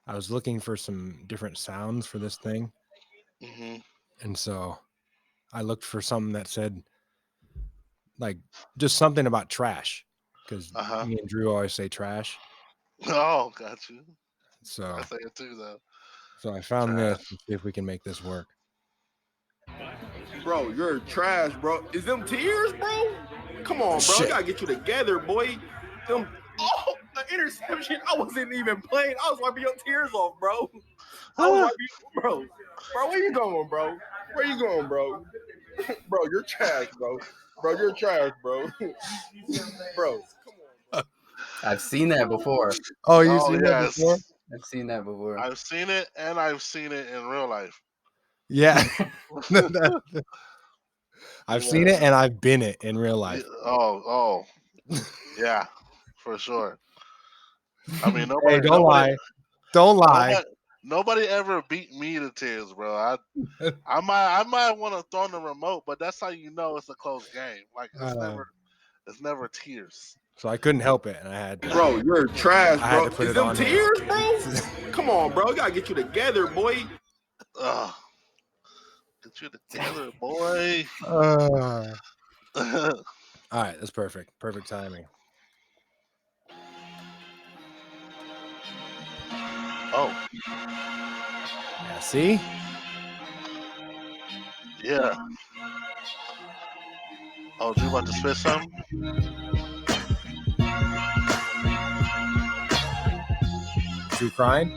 I was looking for some different sounds for this thing, and so I looked for something that said like just something about trash, because me and Drew always say trash. Oh, got you. So I say it too, though. So I found Trash. this. Let's see if we can make this work. Bro, you're trash, bro. Is them tears, bro? Come on, bro. I gotta get you together, boy. Them the interception. I wasn't even playing. I was wiping your tears off, bro. I was wiping, bro. Bro, where you going, bro? Where you going, bro? Bro, you're trash, bro. Bro, you're trash, bro. Bro, come on, bro. I've seen that before. Oh, you've seen that before? I've seen that before. I've seen it, and I've seen it in real life. Yeah. I've seen it, and I've been it in real life. Oh, yeah, for sure. I mean, Hey, don't lie. Don't lie. Nobody ever beat me to tears, bro. I might want to throw in the remote, but that's how you know it's a close game. Like it's never tears. So I couldn't help it, and I had to. Bro, you're trash, bro. I had to put Is it them on tears, bro? Come on, bro. You gotta get you together, boy. Get you together, boy. All right, that's perfect. Perfect timing. Oh. Yeah, see? Yeah. Oh, you about to spit something? You crying?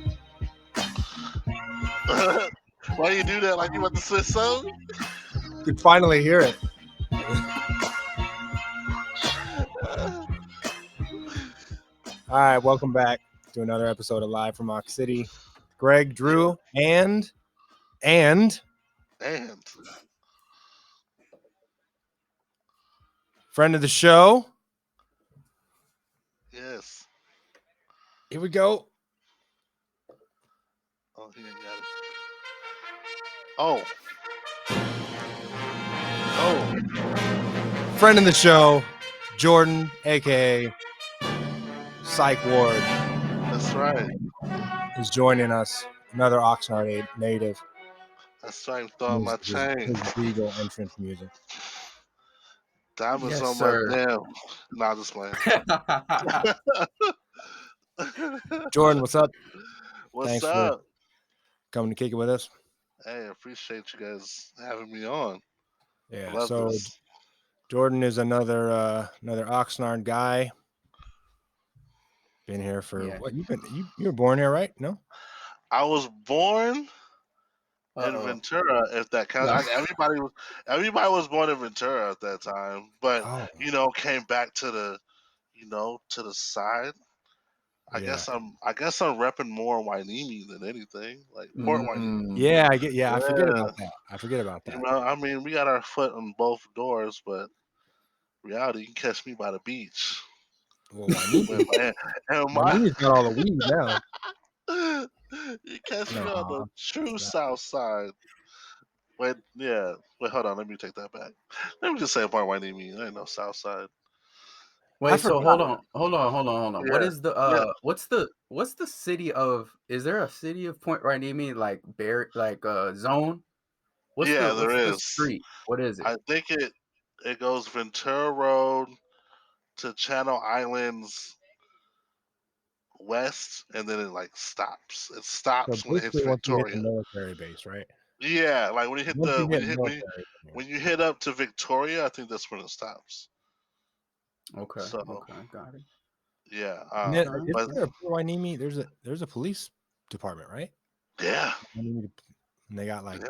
Why you do that? Like you about to spit something? You can finally hear it. All right, welcome back to another episode of Live from Ox City. Greg, Drew, and friend of the show. Yes. Here we go. Oh, he didn't got it. Oh. Friend of the show, Jordan, aka Psych Ward. That's right. Is joining us. Another Oxnard native. That's right. I'm throwing my chain. His legal entrance music. Diamonds on my damn. Nah, just playing. Jordan, what's up? Thanks up? For coming to kick it with us. Hey, I appreciate you guys having me on. Yeah, so this. Jordan is another Oxnard guy. Been here for what? You were born here, right? No, I was born in Ventura. If that counts, everybody was born in Ventura at that time, but came back to the side. I guess I'm repping more Wainimi than anything, like Port Wainimi. Yeah, I forget about that. You know, I mean, we got our foot on both doors, but reality, you can catch me by the beach. Well, Wainimi's got all the weed now. You catch me on the true south side. Wait, hold on, let me take that back. Let me just say Port Wainimi. There ain't no south side. Wait, so hold on. Yeah. What is the what's the city of? Is there a city of Point Rainimi like zone? There is. The street? What is it? I think it goes Ventura Road to Channel Islands west, and then it like stops. It stops when it hits Victoria. The military base, right? Yeah, like when you hit when you hit up to Victoria, I think that's when it stops. Okay. Okay, got it. Yeah. Wainimi, there's a police department, right? Yeah. And they got like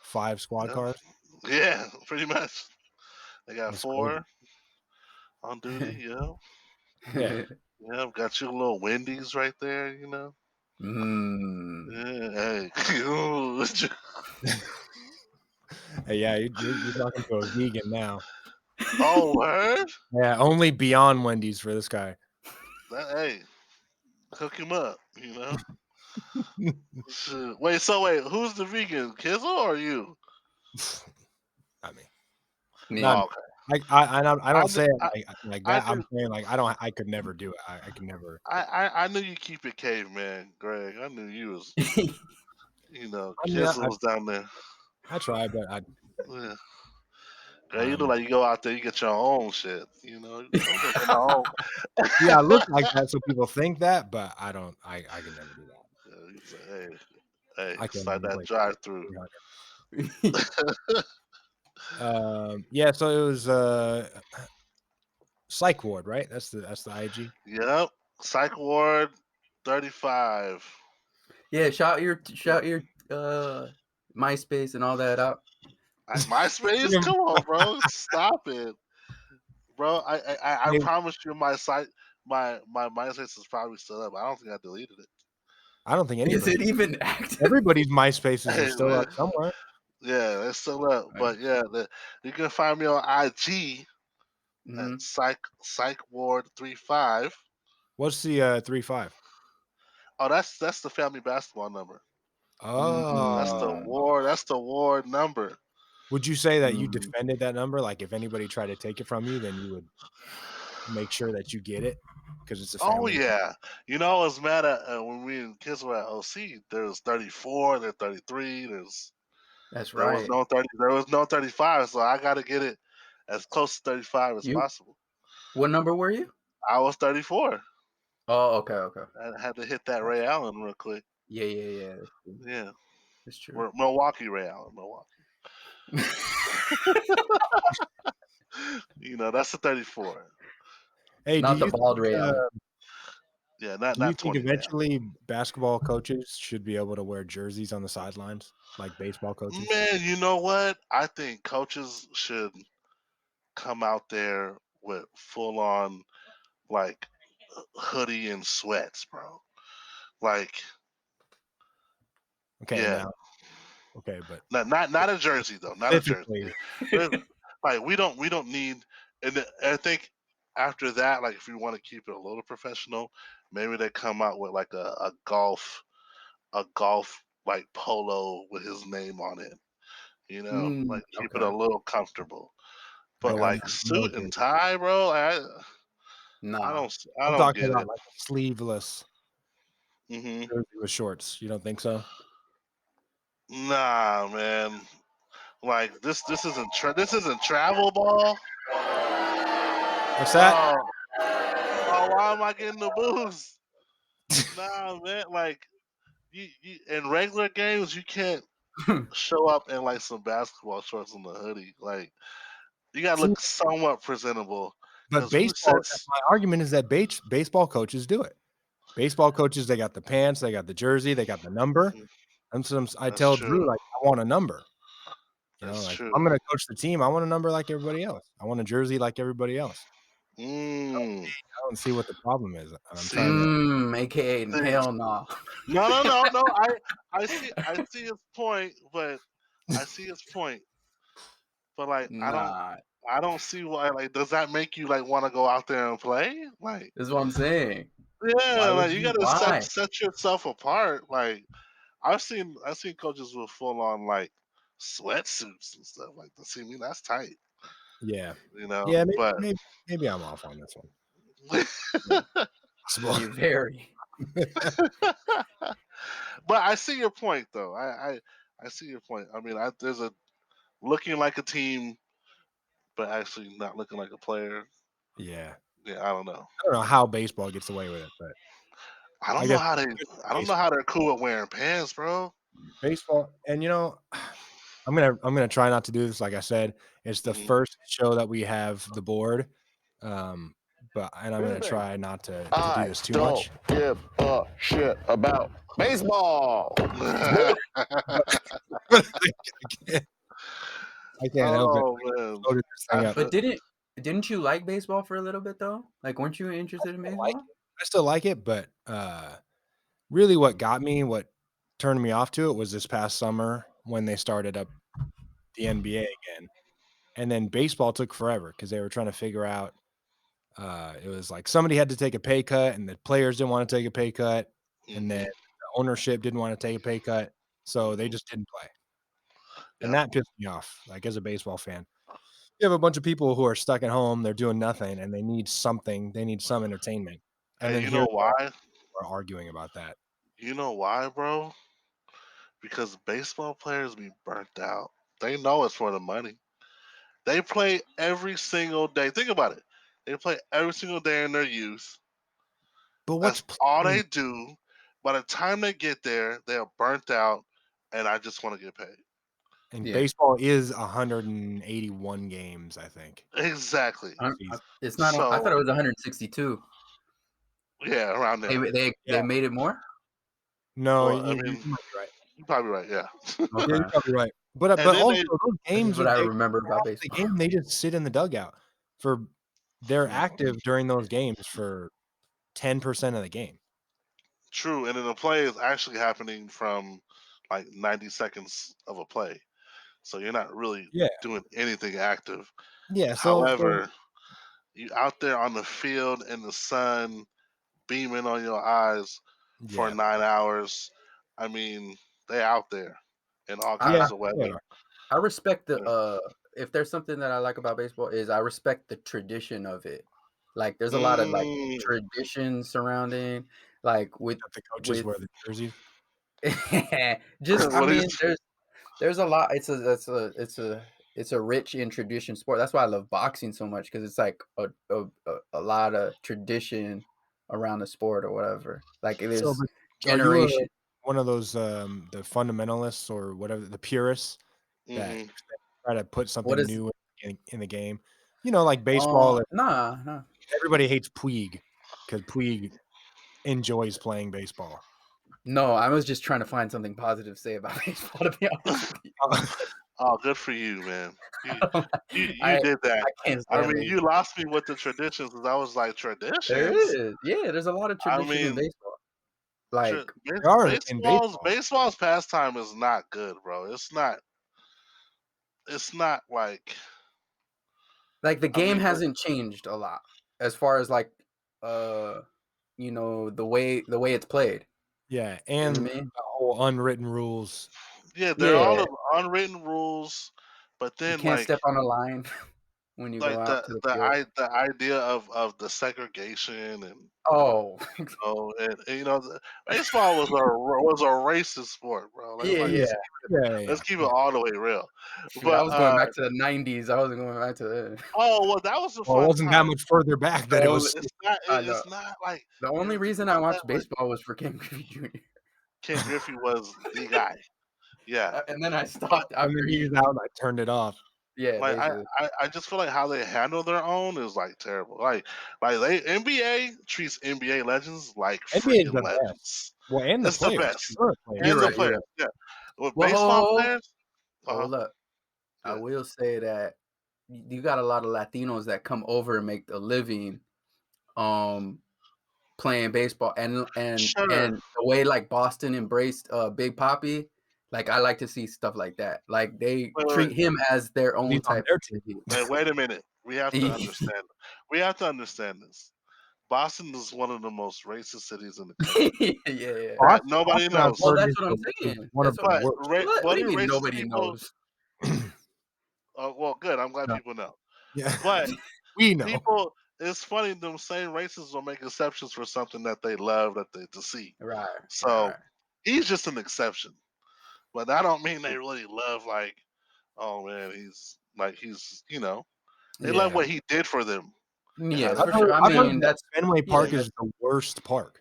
5 squad cars. Yeah, pretty much. They got 4 on duty. Yeah. Yeah, got your little Wendy's right there. You know. Yeah. Hey. Hey, yeah, you're talking to a vegan now. Oh, word? Yeah, only Beyond Wendy's for this guy. Hey, cook him up, you know. Wait, who's the vegan, Kizzle or you? Not me. Okay. I don't say I, it like I that. I'm knew saying like I could never do it. I could never. I knew you keep it caveman, Greg. I knew you was I mean, Kizzle was down there. I try, but Yeah. Greg, you look like you go out there, you get your own shit. I'm getting my own. yeah, I look like that, so people think that, but I don't. I can never do that. Yeah, you say, hey, I can't slide even that play drive through. 300. Yeah. So it was Psych Ward, right? That's the IG. Yep. Psych Ward 35. Yeah, shout your MySpace and all that out. MySpace? Come on, bro. Stop it. Bro, I promise you my MySpace is probably still up. I don't think I deleted it. I don't think Is anybody. it even active? Everybody's MySpaces are Hey, still man. up somewhere. Yeah, it's still up. But yeah, you can find me on IG at Psych Ward 35. What's the 35? Oh, that's the family basketball number. Oh, That's the ward number. would you say that you defended that number? Like, if anybody tried to take it from you, then you would make sure that you get it because it's a Oh family. yeah, I was mad at when we and kids were at OC. There was 34, there's 33. That's There was right. no 30. There was no 35. So I got to get it as close to 35 as possible. What number were you? I was 34. Oh, okay. I had to hit that Ray Allen real quick. Yeah. Yeah, That's true. Milwaukee Ray Allen, Milwaukee. That's the 34. Hey, Not the bald Ray Allen. Yeah, do you not think 20. eventually basketball coaches should be able to wear jerseys on the sidelines like baseball coaches? Man, you know what? I think coaches should come out there with full on like hoodie and sweats, bro. Like, Okay, yeah, now, okay, but not a jersey though, not a jersey. specifically, Like we don't need, and I think after that, like if we want to keep it a little professional, maybe they come out with like a golf like polo with his name on it. Like keep it a little comfortable. But like like suit and tie, bro, I Nah. I'm don't talking get about it. like a sleeveless jersey with shorts. You don't think so? Nah, man. Like this isn't travel ball. What's that? Oh, why am I getting the boost? Nah, man. Like you in regular games, you can't show up in like some basketball shorts and a hoodie. Like you gotta look somewhat presentable. But baseball, my argument is that baseball coaches do it. Baseball coaches, they got the pants, they got the jersey, they got the number. And so I tell Drew, like, I want a number. That's Like, true. I'm gonna coach the team. I want a number like everybody else. I want a jersey like everybody else. I don't see what the problem is. I'm trying to AKA hell no. No. I see his point, but like I don't see why. Like, does that make you like want to go out there and play? Like, That's what I'm saying. yeah, like you gotta why? set yourself apart. Like, I've seen coaches with full on like sweatsuits and stuff. Like, to see me, that's tight. Yeah. Yeah, Maybe I'm off on this one. You're very. But I see your point, though. I see your point. I mean, there's a looking like a team, but actually not looking like a player. Yeah. Yeah, I don't know. I don't know how baseball gets away with it, but I don't know how they're cool with wearing pants, bro. Baseball, and I'm gonna try not to do this. Like I said, it's the first show that we have the board, and I'm gonna try not to do this too much. Give a shit about baseball. I can't help it. But didn't you like baseball for a little bit though? Like, weren't you interested in baseball? I still like it, but really, what turned me off to it was this past summer when they started up the NBA again, and then baseball took forever because they were trying to figure out. It was like somebody had to take a pay cut, and the players didn't want to take a pay cut, and then the ownership didn't want to take a pay cut, so they just didn't play. And that pissed me off, like, as a baseball fan. you have a bunch of people who are stuck at home, they're doing nothing, and they need something. They need some entertainment. And then you know why? We're arguing about that. You know why, bro? Because baseball players be burnt out. They know it's for the money. They play every single day. Think about it. They play every single day in their youth. But that's all they do. By the time they get there, they're burnt out, and I just want to get paid. And baseball is 181 games, I think. Exactly. It's not. I thought it was 162. Yeah, around there. They made it more. No, well, you might be right. You're probably right. Yeah. Yeah, you're probably right. But also those games, what I remember about baseball. The game, they just sit in the dugout they're active during those games for 10% of the game. True, and then the play is actually happening from like 90 seconds of a play, so you're not really doing anything active. Yeah. However, you out there on the field in the sun, beaming on your eyes for 9 hours. I mean, they out there in all kinds of weather. I respect the if there's something that I like about baseball is I respect the tradition of it. Like there's a lot of like tradition surrounding like with the coaches wear the jerseys. Just I mean there's a lot. It's a rich in tradition sport. That's why I love boxing so much because it's like a lot of tradition around the sport or whatever. Like it is generation. One of those the fundamentalists or whatever, the purists that try to put something new in the game. You know, like baseball. Nah. Everybody hates Puig because Puig enjoys playing baseball. No, I was just trying to find something positive to say about baseball, to be honest with you. Oh, good for you, man. You did that. I mean, you lost me with the traditions because I was like, traditions? There is. Yeah, there's a lot of tradition in baseball. Like, baseball's pastime is not good, bro. It's not like the game hasn't changed a lot as far as like you know, the way it's played. Yeah, and the whole unwritten rules. Yeah, they're all unwritten rules, but then you can't step on a line when you go out to the field. The idea of the segregation and baseball was a racist sport, bro. Let's keep it all the way real. But I was going back to the 90s. I wasn't going back to that. Oh well, that was it wasn't that much further back that it was. It's not like the only reason I watched baseball was for Ken Griffey Jr. Ken Griffey was the guy. Yeah, and then I stopped. I mean, he's out. I turned it off. Yeah, like I just feel like how they handle their own is like terrible. Like NBA treats NBA legends like freaking legends. Well, and it's the best. And the players. Yeah. With baseball players. Hold up. I will say that you got a lot of Latinos that come over and make a living playing baseball and the way like Boston embraced Big Papi. Like I like to see stuff like that. Like they treat him as their own type of TV. Wait a minute. We have to understand. We have to understand this. Boston is one of the most racist cities in the country. Yeah. Nobody knows. Well, that's what I'm saying. What do you mean nobody knows? Well, good. I'm glad people know. Yeah, but we know. It's funny. Them same racists will make exceptions for something that they love to see. Right. So he's just an exception. But that don't mean they really love like, oh man, he's they love what he did for them. Yeah, for sure. I mean, that's Fenway Park is the worst park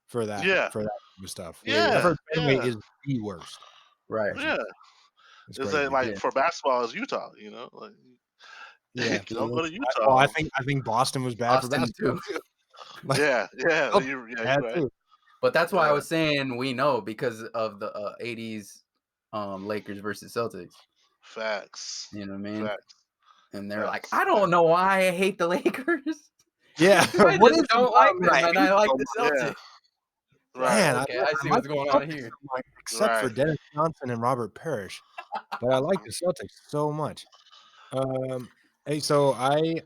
for that. Yeah, for that stuff. Yeah, I've heard Fenway is the worst. Right. Yeah, it's like for basketball is Utah. Like don't go to Utah. Well, I think Boston was bad for basketball too. Yeah, you're right. But that's why I was saying we know because of the 80s Lakers versus Celtics. Facts. You know what I mean? Facts. And they're like, I don't know why I hate the Lakers. Yeah. I just don't like them, and I like the Celtics. Right. Man, okay, I see what's going on here. Except for Dennis Johnson and Robert Parrish. But I like the Celtics so much. Hey, so I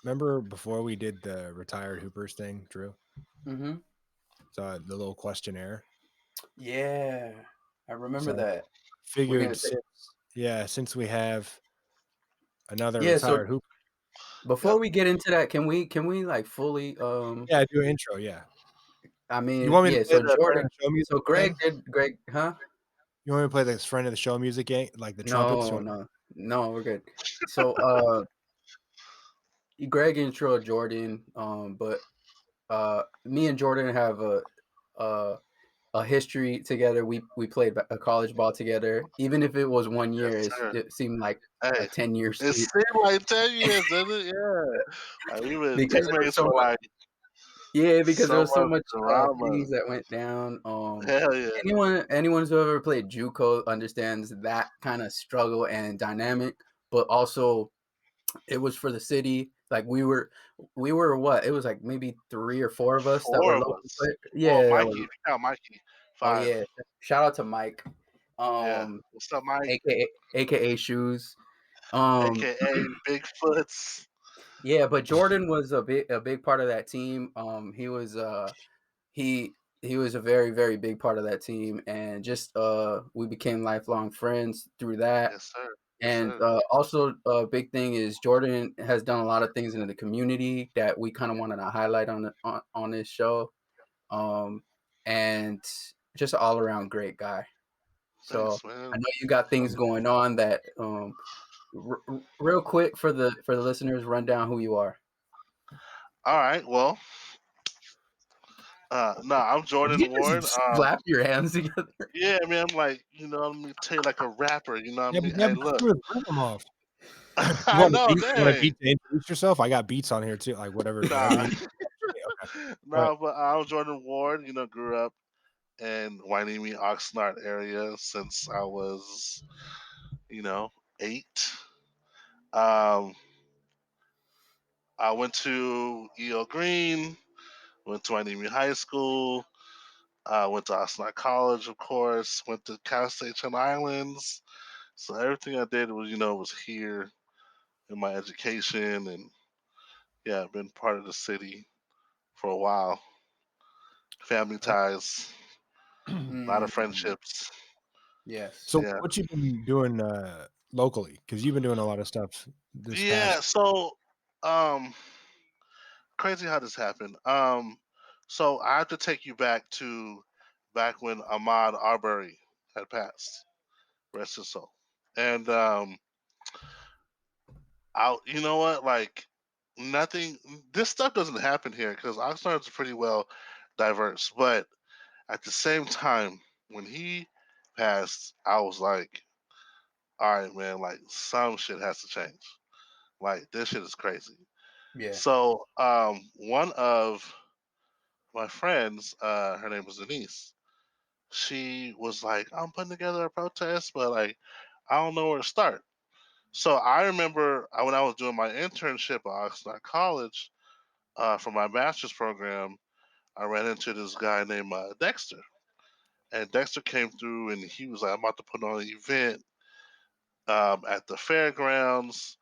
remember before we did the retired Hoopers thing, Drew. Mm-hmm. So the little questionnaire. Yeah, I remember that. Figured, since we have another Yeah, so retired hooper. before we get into that, can we like fully Yeah, do an intro. Yeah. I You mean, want me to yeah, play so the friend Jordan, of the show music so Greg again? did Greg, huh? You want me to play this friend of the show music game, like the trumpets? No, no, we're good. So Greg intro Jordan, but me and Jordan have a a history together. We played a college ball together. Even if it was 1 year, Yes, sir. it seemed like Hey, 10 years it seemed like 10 years, didn't it? Yeah. Like, we were because there was teammates so for much. like Yeah, because there so was so much much drama. things that went down. Hell yeah. Anyone who's ever played JUCO understands that kind of struggle and dynamic, but also it was for the city. Like we were what? It was like maybe 3 or 4 of us that were 4 of local us. players. Well, Yeah, Mikey, if you count Mikey, oh 5. yeah. Shout out to Mike. Yeah. What's up, Mike? AKA Shoes. Um AKA Bigfoots. yeah, but Jordan was a big part of that team. He he was a very, very big part of that team, and just we became lifelong friends through that. Yes, sir. Yes, And sir. also a big thing is Jordan has done a lot of things in the community that we kind of wanted to highlight on this show. And just an all around great guy. So Thanks, man. I know you got things going on that real quick for the listeners, run down who you are. All right. Well, no, I'm Did Jordan you Ward. just slap your hands together? Yeah, man. I'm like, let me tell you, like a rapper. You know what I mean? Yeah, Hey, but look. the rhythm off. You I want a know, beat? You want a dang. beat to introduce yourself? I got beats on here too, like whatever Nah, you. Okay. Right. no, but I'm Jordan Ward. Grew up in Wainimi, Oxnard area since I was, 8. Um, I went to E.O. Green, went to Wainimi High School, went to Oxnard College, of course, went to Cal State Channel Islands. So everything I did was here in my education, and yeah, I've been part of the city for a while. Family ties, a lot of friendships. Yes. So Yeah. what you been doing locally? Because you've been doing a lot of stuff this Yeah, past. so crazy how this happened. So I have to take you back when Ahmaud Arbery had passed. Rest his soul. And you know what? Like nothing. This stuff doesn't happen here because Oxnard's pretty well diverse. But at the same time, when he passed, I was like, all right, man. Like some shit has to change. Like this shit is crazy. Yeah. So one of my friends, her name was Denise. She was like, I'm putting together a protest, but like I don't know where to start. So I remember when I was doing my internship at Oxnard College for my master's program, I ran into this guy named Dexter. And Dexter came through and he was like, I'm about to put on an event at the fairgrounds.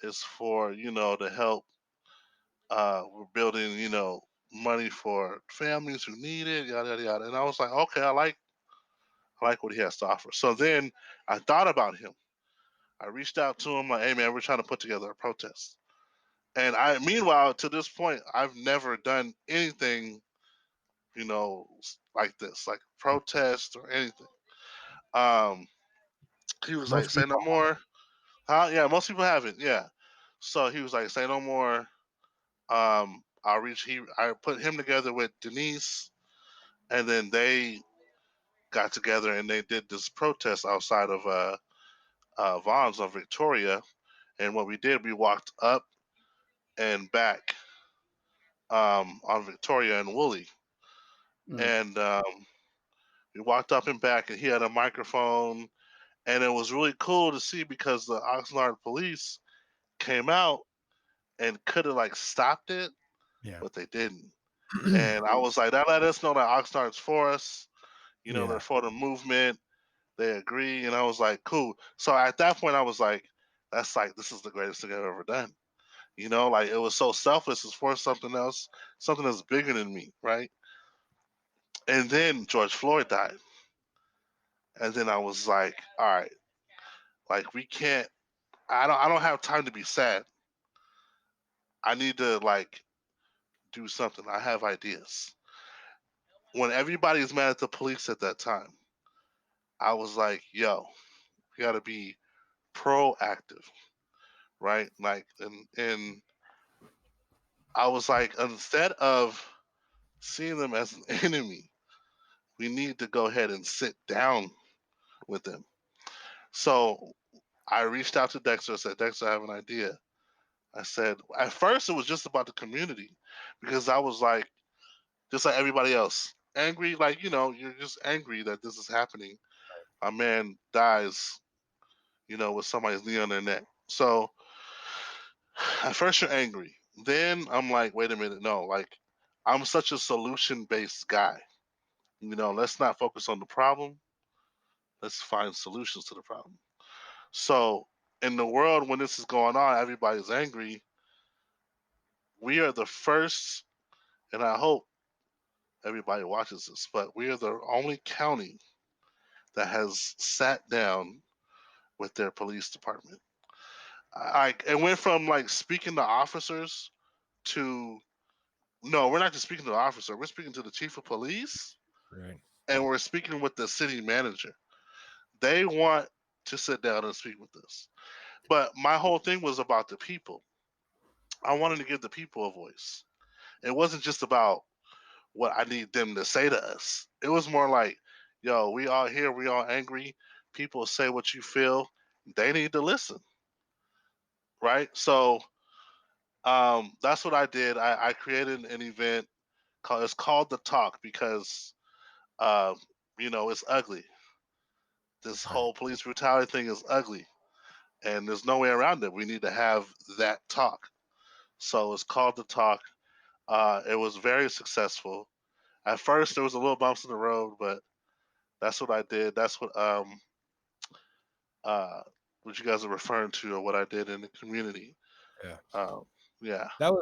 It's for, to help. We're building, money for families who need it, yada, yada, yada. And I was like, okay, I like what he has to offer. So then I thought about him. I reached out to him like, hey man, we're trying to put together a protest. And meanwhile, to this point, I've never done anything, like this, like protest or anything. Um, he was like, Most say no people. more. Huh? Yeah, most people haven't. Yeah. So he was like, say no more. I put him together with Denise, and then they got together and they did this protest outside of Vaughn's on Victoria. And what we did, we walked up and back on Victoria and Woolley. And we walked up and back, and he had a microphone. And it was really cool to see because the Oxnard police came out and could have like stopped it, Yeah. but they didn't. And I was like, that let us know that Oxnard's for us. They're Yeah. for the movement. They agree. And I was like, cool. So at that point, I was like, this is the greatest thing I've ever done. Like it was so selfless. It's for something else, something that's bigger than me, right? And then George Floyd died. And then I was like, all right, like we can't I don't have time to be sad. I need to like do something. I have ideas. When everybody's mad at the police at that time, I was like, yo, we gotta be proactive, right? Like and I was like, instead of seeing them as an enemy, we need to go ahead and sit down with them. So I reached out to Dexter. I said, Dexter, I have an idea. I said, at first it was just about the community because I was like, just like everybody else, angry, like, you're just angry that this is happening. A man dies, with somebody's knee on their neck. So at first you're angry. Then I'm like, wait a minute, no, like, I'm such a solution based guy. Let's not focus on the problem. Let's find solutions to the problem. So in the world when this is going on, everybody's angry. We are the first, and I hope everybody watches this, but we are the only county that has sat down with their police department. It went from like speaking to officers to no, we're not just speaking to the officer. We're speaking to the chief of police, Right. and we're speaking with the city manager. They want to sit down and speak with us. But my whole thing was about the people. I wanted to give the people a voice. It wasn't just about what I need them to say to us. It was more like, yo, we all here, we all angry. People say what you feel. They need to listen. Right? So that's what I did. I created an event it's called The Talk because uh, it's ugly. This Right. whole police brutality thing is ugly. And there's no way around it. We need to have that talk. So it's called The Talk. It was very successful. At first, there was a little bumps in the road, but that's what I did. That's uh, what you guys are referring to, or what I did in the community. Yeah. Yeah. That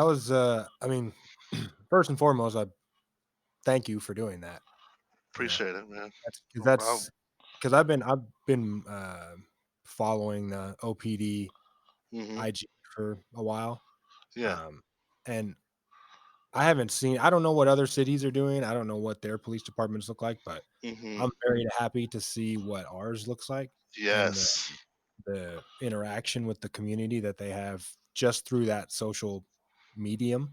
was. I mean, first and foremost, I thank you for doing that. Appreciate it, man. That's because I've been following the OPD IG for a while. Yeah. And I haven't seen. I don't know what other cities are doing. I don't know what their police departments look like, but I'm very happy to see what ours looks like. Yes. And the interaction with the community that they have just through that social medium.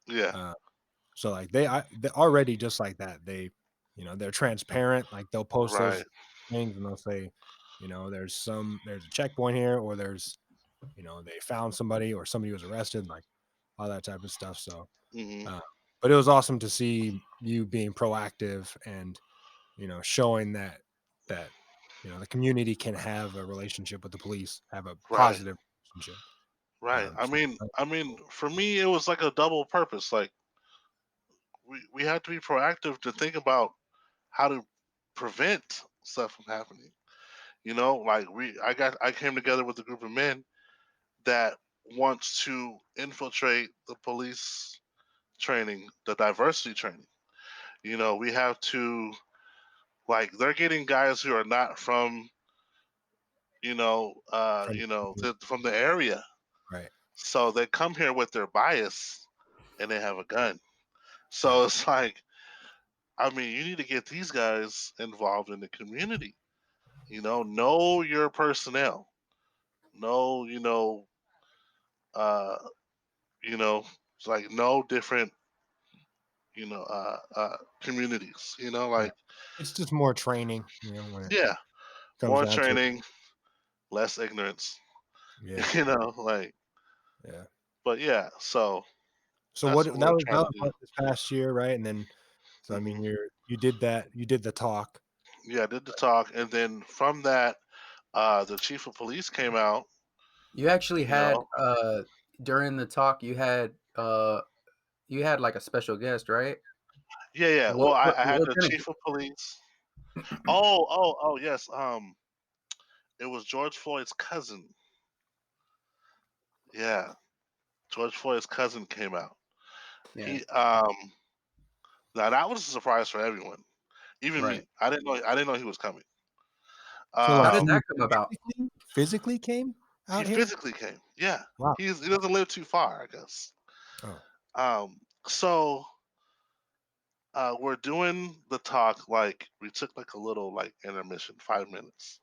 Yeah. So like they already just like that. They're transparent. Like they'll post Right. those things and they'll say, there's a checkpoint here, or there's, they found somebody or somebody was arrested, like all that type of stuff. So, but it was awesome to see you being proactive and, showing that the community can have a relationship with the police, have a positive relationship. Right. I mean, for me, it was like a double purpose. Like we have to be proactive to think about how to prevent stuff from happening. Like I came together with a group of men that wants to infiltrate the police training, the diversity training. We have to like they're getting guys who are not from from the area. Right. So they come here with their bias and they have a gun. So it's like, I mean, you need to get these guys involved in the community. Know your personnel. Know, uh, it's like know different, communities. Like it's just more training, when it comes more down to it. training, less ignorance. Yeah. Like Yeah. but yeah, so What that's that what we're was trying to do. this past year, right? And then I mean you did the talk. Yeah, I did the talk, and then from that, the chief of police came out. You actually had during the talk you had like a special guest, right? Yeah. Well, I had the chief of police. Oh, yes. It was George Floyd's cousin. Yeah, George Floyd's cousin came out. Yeah. He now that was a surprise for everyone, even me. I didn't know he was coming. So how did that come about? Physically came? Out He here? physically came. Yeah. Wow. He doesn't live too far, I guess. Oh. So we're doing the talk, like we took like a little like intermission, 5 minutes.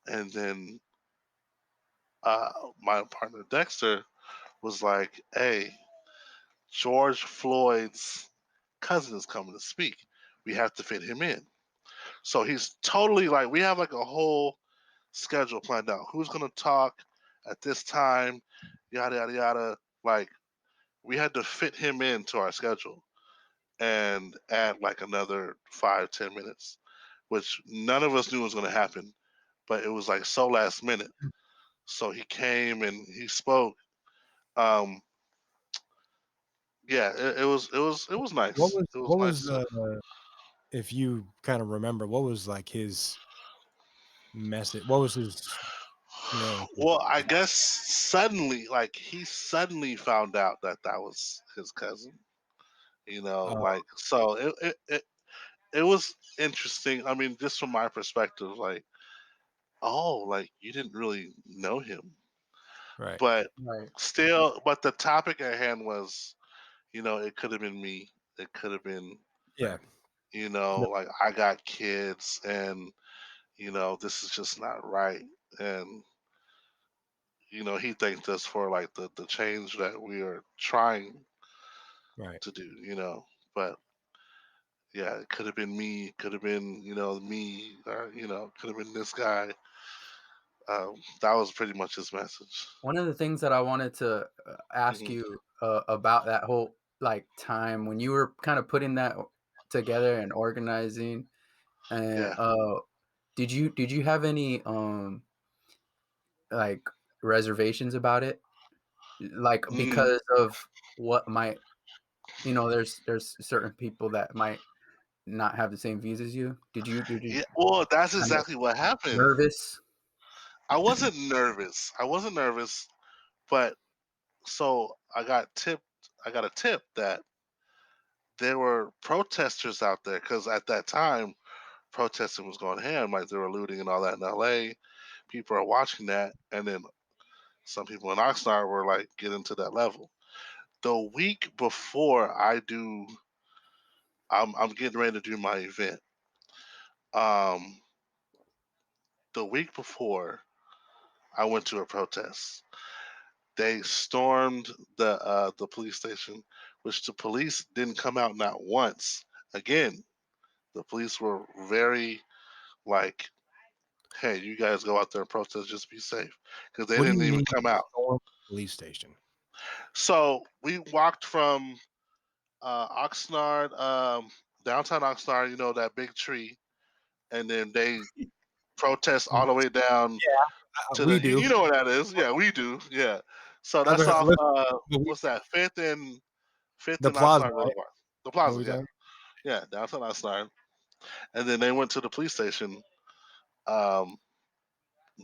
And then my partner Dexter was like, "Hey, George Floyd's cousin is coming to speak. We have to fit him in." So he's totally like, we have like a whole schedule planned out. Who's gonna talk at this time? Yada yada yada. Like we had to fit him into our schedule and add like another 5-10 minutes, which none of us knew was gonna happen. But it was like so last minute. So he came and he spoke. Um, yeah, it was What nice. was It was what nice was to. if you kind of remember, what was like his message? What was his, his Well, I guess suddenly, like he suddenly found out that that was his cousin. uh, Like so it was interesting. I mean, just from my perspective, like, oh, like you didn't really know him, right. but Right. still, but the topic at hand was, it could have been me. It could have been, Yeah. like I got kids, and this is just not right, and he thanked us for like the change that we are trying Right. to do, but yeah, it could have been me, could have been, me, or, could have been this guy. That was pretty much his message. One of the things that I wanted to ask Hmm. you about that whole like time when you were kind of putting that together and organizing, and Yeah. did you have any like reservations about it, like Mm, because of what might, there's certain people that might not have the same views as you. Did you yeah. Well, that's kind of exactly what happened. nervous? I wasn't nervous. I wasn't nervous, but so I got a tip that there were protesters out there because at that time protesting was going ham, like they were looting and all that in LA. People are watching that, and then some people in Oxnard were like getting to that level. The week before I'm getting ready to do my event. Um, the week before, I went to a protest. They stormed the police station, which the police didn't come out not once. Again, the police were very like, "Hey, you guys go out there and protest, just be safe," because they What do you didn't even mean come out. storm police station? So we walked from Oxnard, downtown Oxnard, that big tree, and then they protest all the way down to We the. You, do. you know what that is? Yeah, we do. Yeah. So that's Okay, off. we- What's that? Fifth the and plaza, Oxnard right? Boulevard. The What plaza. we Yeah, talking? yeah, downtown Oxnard, and then they went to the police station um,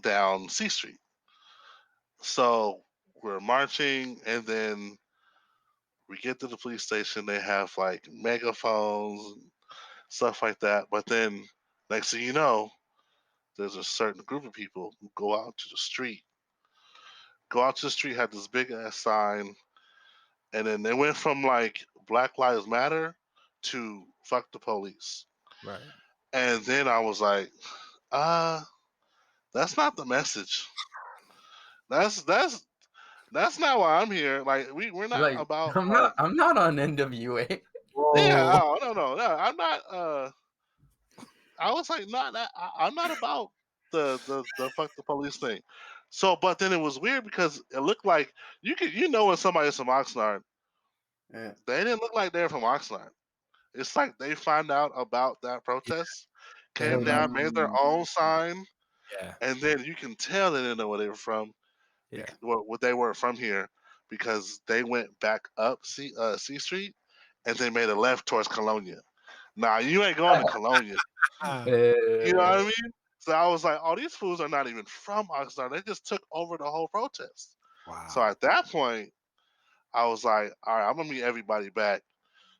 down C Street. So we're marching, and then we get to the police station. They have like megaphones and stuff like that. But then next thing you know, there's a certain group of people who go out to the street, had this big ass sign, and then they went from like Black Lives Matter to fuck the police. Right. And then I was like, uh, that's not the message. That's not why I'm here. Like we're not Like about I'm not I'm not on NWA. yeah, Whoa. oh, no, I'm not I was like, not that. I'm not about the fuck the police thing. So, but then it was weird because it looked like when somebody's from Oxnard, Yeah. they didn't look like they're from Oxnard. It's like they found out about that Yeah, protest, they came don't know. down, made their own sign, Yeah. and then you can tell they didn't know where they were from Yeah. because what they weren't from here because they went back up C Street and they made a left towards Colonia. Nah, you ain't going to Colonia. Ah, You know what I Uh, mean? So I was like, oh, these fools are not even from Oxnard. They just took over the whole protest. So wow. at that point, I was like, all right, I'm gonna meet everybody back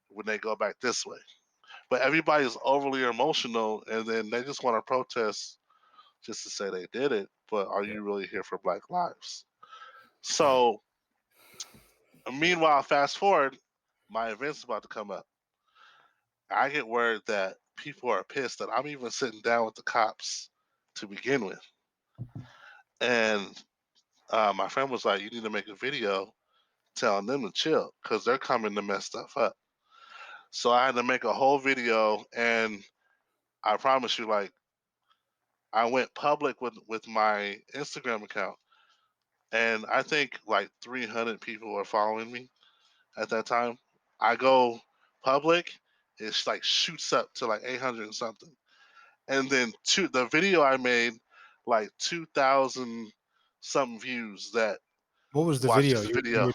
when they go back this way. But everybody's overly emotional, and then they just want to protest just to say they did it. but are you really here for Black lives? So, meanwhile, fast forward, my event's about to come up. I get word that people are pissed that I'm even sitting down with the cops to begin with. And my friend was like, you need to make a video telling them to chill because they're coming to mess stuff up. So I had to make a whole video, and I promise you, like, I went public with my Instagram account, and I think like 300 people were following me at that time. I go public, it's like shoots up to like 800 and something. And then the video I made, like 2,000 something views that What was the watched video? this You video.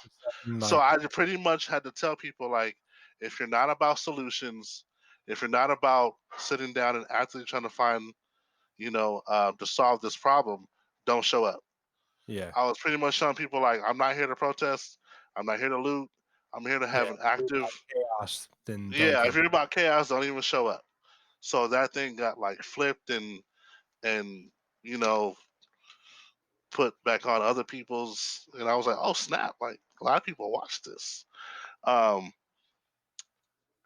So like, I pretty much had to tell people, like, if you're not about solutions, if you're not about sitting down and actively trying to find, to solve this problem, don't show up. yeah, I was pretty much telling people, like, I'm not here to protest. I'm not here to loot. I'm here to have an active. chaos. Then don't Yeah, come. if you're about chaos, don't even show up. So that thing got like flipped and you know put back on other people's, and I was like, oh snap! Like a lot of people watch this. Um,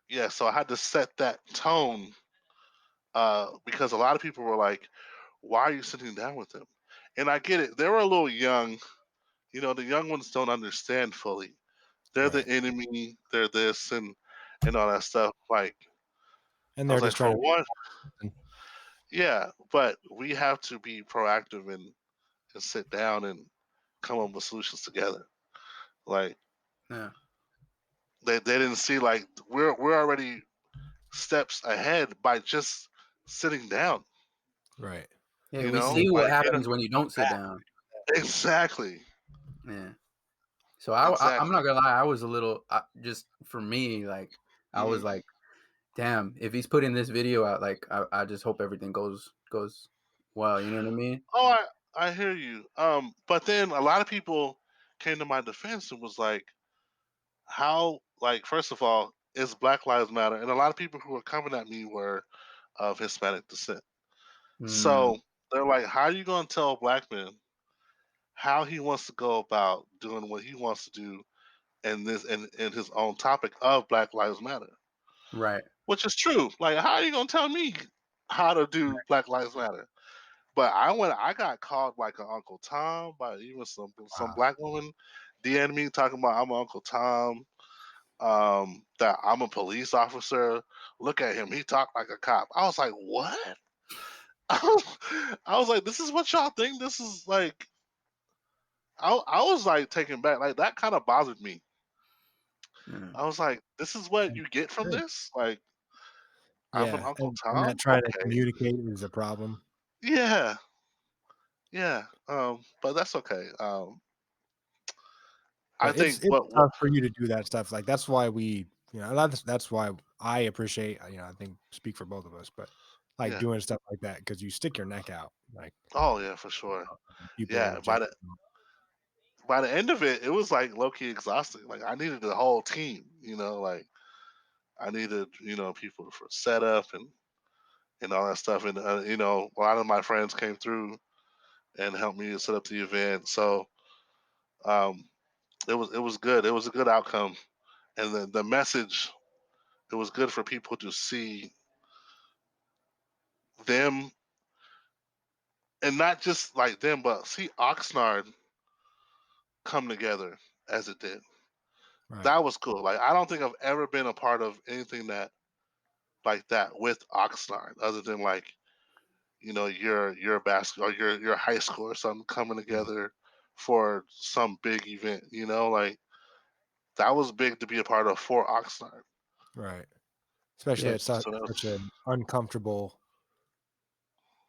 yeah, so I had to set that tone because a lot of people were like, why are you sitting down with them? And I get it. They were a little young. The young ones don't understand fully. They're the enemy. They're this and all that stuff. Like, And I they're was like, just for trying one, to. yeah, but we have to be proactive and sit down and come up with solutions together. Like, Yeah. they didn't see, like, we're already steps ahead by just sitting down. Right. Yeah, we see what happens when you don't sit down. Exactly. Yeah. So I'm not gonna lie, I was a little just for me, like I was like, damn, if he's putting this video out, like I just hope everything goes well. You know what I mean? Oh, I hear you. But then a lot of people came to my defense and was like, how, like, first of all, is Black Lives Matter? And a lot of people who were coming at me were of Hispanic descent. So they're like, how are you going to tell a black man how he wants to go about doing what he wants to do in his own topic of Black Lives Matter? Right. Which is true. Like, how are you going to tell me how to do Black Lives Matter? But I got called like an Uncle Tom by even some black woman DM'd me talking about I'm Uncle Tom, that I'm a police officer. Look at him, he talked like a cop. I was like, what? I was like, this is what y'all think? This is like, I was like taken back. Like that kind of bothered me. I was like, this is what you get from this? Like, I'm an Uncle and Tom? not trying to Okay. communicate is a problem. Yeah. Yeah. But that's okay. I think it's tough for you to do that stuff. Like that's why that's why I appreciate, I think speak for both of us, but like doing stuff like that because you stick your neck out. Like, oh yeah, for sure. People Yeah, by the end of it, it was like low key exhausting. Like I needed the whole team, like I needed, people for setup and all that stuff. And a lot of my friends came through and helped me to set up the event. So it was good. It was a good outcome, and the message, it was good for people to see them, and not just like them, but see Oxnard come together as it did. right. That was cool. Like I don't think I've ever been a part of anything that like that with Oxnard, other than like your basketball or your high school or something coming together for some big event. Like that was big to be a part of for Oxnard. Right. Especially it's such an uncomfortable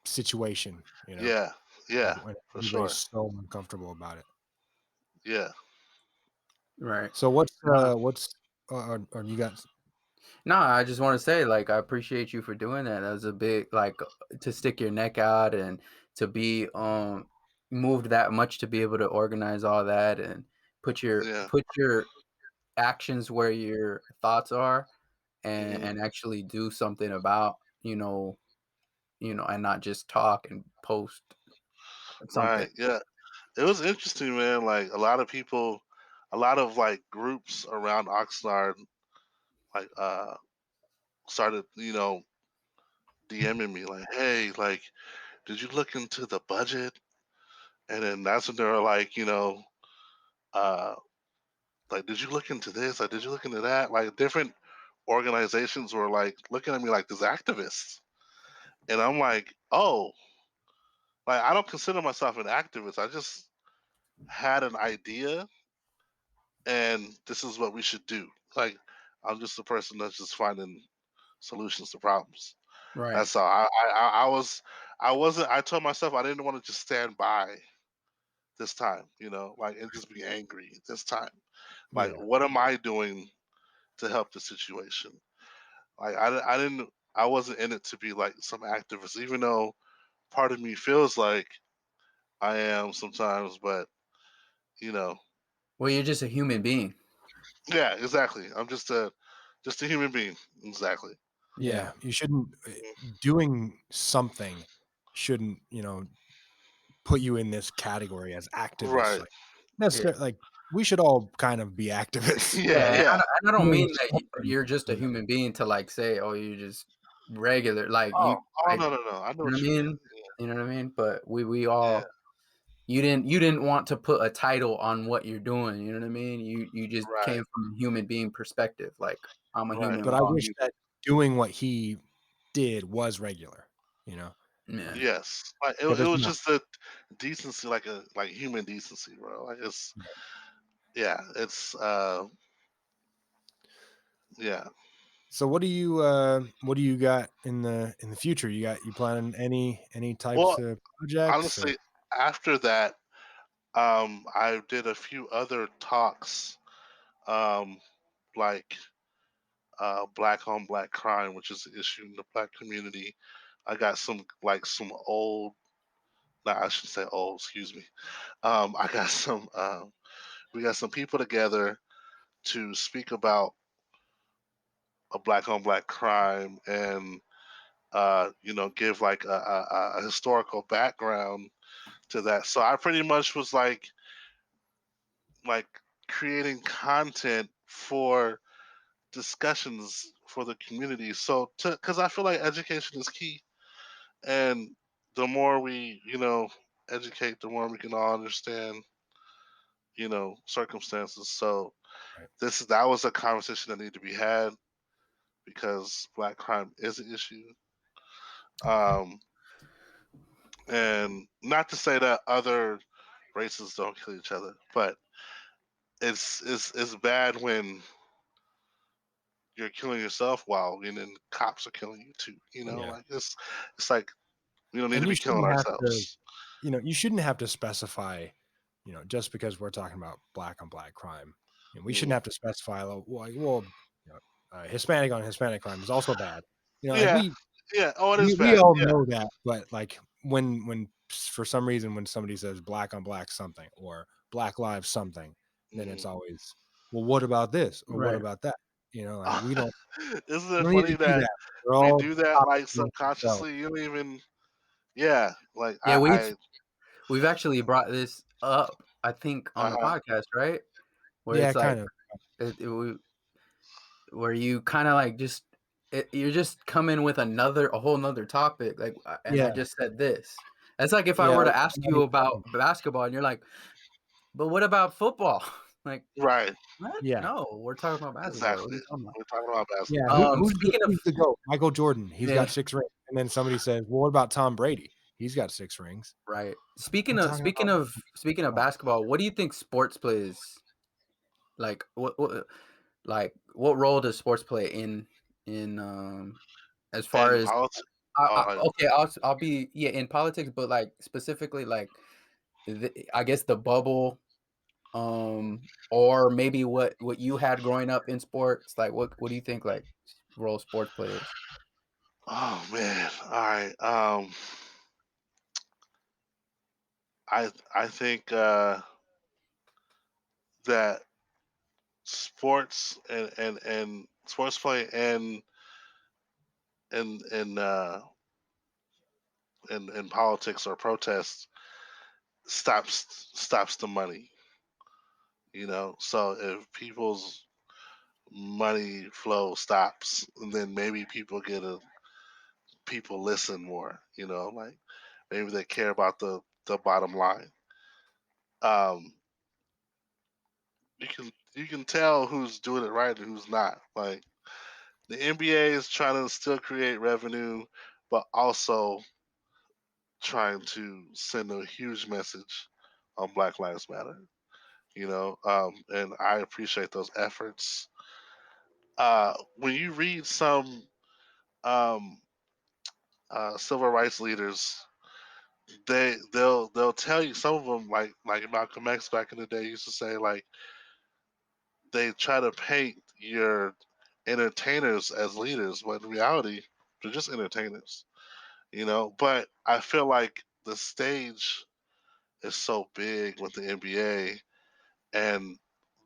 situation, Yeah, when for everybody's sure. so uncomfortable about it. Yeah. Right. So or you got? No, I just want to say, like, I appreciate you for doing that. That was a big, like, to stick your neck out and to be moved that much to be able to organize all that and put your actions where your thoughts are and actually do something about, and not just talk and post. something. Right. Yeah. It was interesting, man. Like a lot of people, a lot of like groups around Oxnard, like started, DMing me like, "Hey, like, did you look into the budget?" And then that's when they were like, uh, like, "Did you look into this? Like, did you look into that?" Like, different organizations were like looking at me like this activist, and I'm like, "Oh, like I don't consider myself an activist. I just had an idea, and this is what we should do." Like, I'm just a person that's just finding solutions to problems. Right. That's all. I wasn't. I told myself I didn't want to just stand by this time, like and just be angry this time. Like, Yeah. what am I doing to help the situation? Like, I didn't. I wasn't in it to be like some activist, even though part of me feels like I am sometimes. But you know, Well, you're just a human being. yeah, exactly. I'm just a human being. Exactly. Yeah. You shouldn't doing something shouldn't, put you in this category as activists. Right. Like Yeah. necessarily, like we should all kind of be activists. Yeah. Yeah, Yeah. I don't Doing mean that something, you're just a human being to like say, oh, you're just regular, like Oh. you, Oh, like, no, no, no. I know you know what what I you mean. mean? You know what I mean? But we Yeah. all, you didn't want to put a title on what you're doing. You know what I mean? You just Right. came from a human being perspective. Like I'm a Right. human but with I all wish you. that doing what he did was regular, Yeah. Yes. Like it, but it it's was not. just a decency, like human decency, bro. Like it's yeah, it's yeah. So what do you got in the future? You planning any types Well, of projects or honestly, after that, I did a few other talks, um, like black on black crime, which is an issue in the black community. I got some old, nah, I should say old, excuse me. I got some we got some people together to speak about a black on black crime and give like a historical background to that. So I pretty much was like creating content for discussions for the community. So because I feel like education is key, and the more we educate, the more we can all understand circumstances. So right. that was a conversation that needed to be had because black crime is an issue. Um, and not to say that other races don't kill each other, but it's bad when you're killing yourself while then cops are killing you too. Yeah. Like it's like we don't need And to you be killing shouldn't have to, ourselves. you shouldn't have to specify, just because we're talking about black on black crime. We shouldn't Mm. have to specify Hispanic on Hispanic crime is also bad. Like Yeah, we yeah. Oh, it is we bad. all Yeah. know that, but like when for some reason when somebody says black on black something or black lives something, then it's Mm. always, well, what about this or what Right. about that? Like we don't Isn't we it don't need to funny do that that. We're we all do that topics like amongst ourselves. subconsciously? You don't even. Yeah, like Yeah, I. we've actually brought this up, I think, on the Uh-huh. podcast, right? Where Yeah, it's like kind of. where you kind of like you're just coming with a whole nother topic, like, and I Yeah, just said this. It's like if I yeah. were to Like ask you about basketball, and you're like, but what about football? Like, Right. what? yeah. No, we're talking about basketball. What are Exactly. you talking about? We're talking about Yeah, basketball. Speaking of, who's the GOAT? Michael Jordan. He's yeah, got 6 rings. And then somebody says, "Well, what about Tom Brady? He's got 6 rings." right. I'm Speaking of talking speaking about of speaking of basketball, what do you think sports plays? Like, what role does sports play in as far And as politics. Oh, okay, I'll be, yeah, in politics, but like specifically like I guess the bubble, or maybe what you had growing up in sports. Like what do you think like role sports plays? oh man. All right. I think that sports and sports play and in politics or protests stops the money. So if people's money flow stops, and then maybe people listen more. Like maybe they care about the bottom line. Um, you can tell who's doing it right and who's not. Like the NBA is trying to still create revenue, but also trying to send a huge message on Black Lives Matter. And I appreciate those efforts. When you read some um, civil rights leaders, they'll tell you, some of them, like Malcolm X back in the day used to say, like, they try to paint your entertainers as leaders, but in reality they're just entertainers. But I feel like the stage is so big with the NBA, and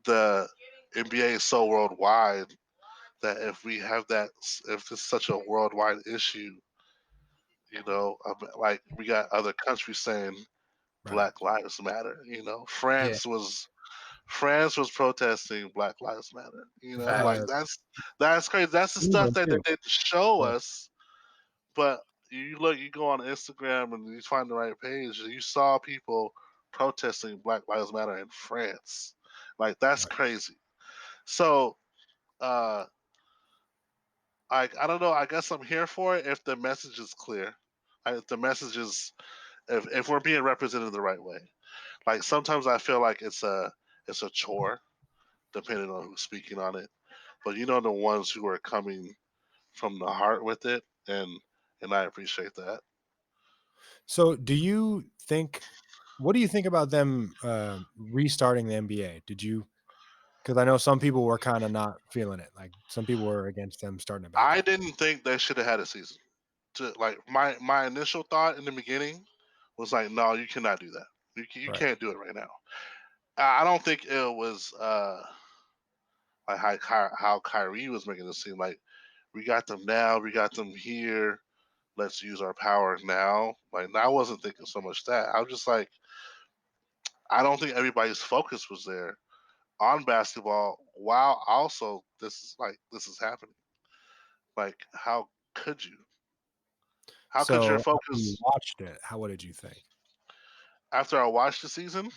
the NBA is so worldwide, that if it's such a worldwide issue, like we got other countries saying Black Lives Matter. Yeah. France was protesting Black Lives Matter. Like Facts. that's crazy. That's the stuff England that they too. didn't show Yeah. us. But you go on Instagram and you find the right page, and you saw people protesting Black Lives Matter in France. Like that's Right. crazy. So uh I don't know. I guess I'm here for it if the message is clear. If the message is, if we're being represented the right way. Like sometimes I feel like it's a chore, depending on who's speaking on it. But the ones who are coming from the heart with it, and I appreciate that. So what do you think about them restarting the NBA? Because I know some people were kind of not feeling it. Like some people were against them starting it back I up. didn't think they should have had a season. Like my initial thought in the beginning was like, no, you cannot do that. You Right. can't do it right now. I don't think it was like how Kyrie was making it seem like we got them now, we got them here. Let's use our power now. Like I wasn't thinking so much that. I was just like, I don't think everybody's focus was there on basketball while also this is happening. Like how could you? How could your So after you focus watched it, what did you think? after I watched the season?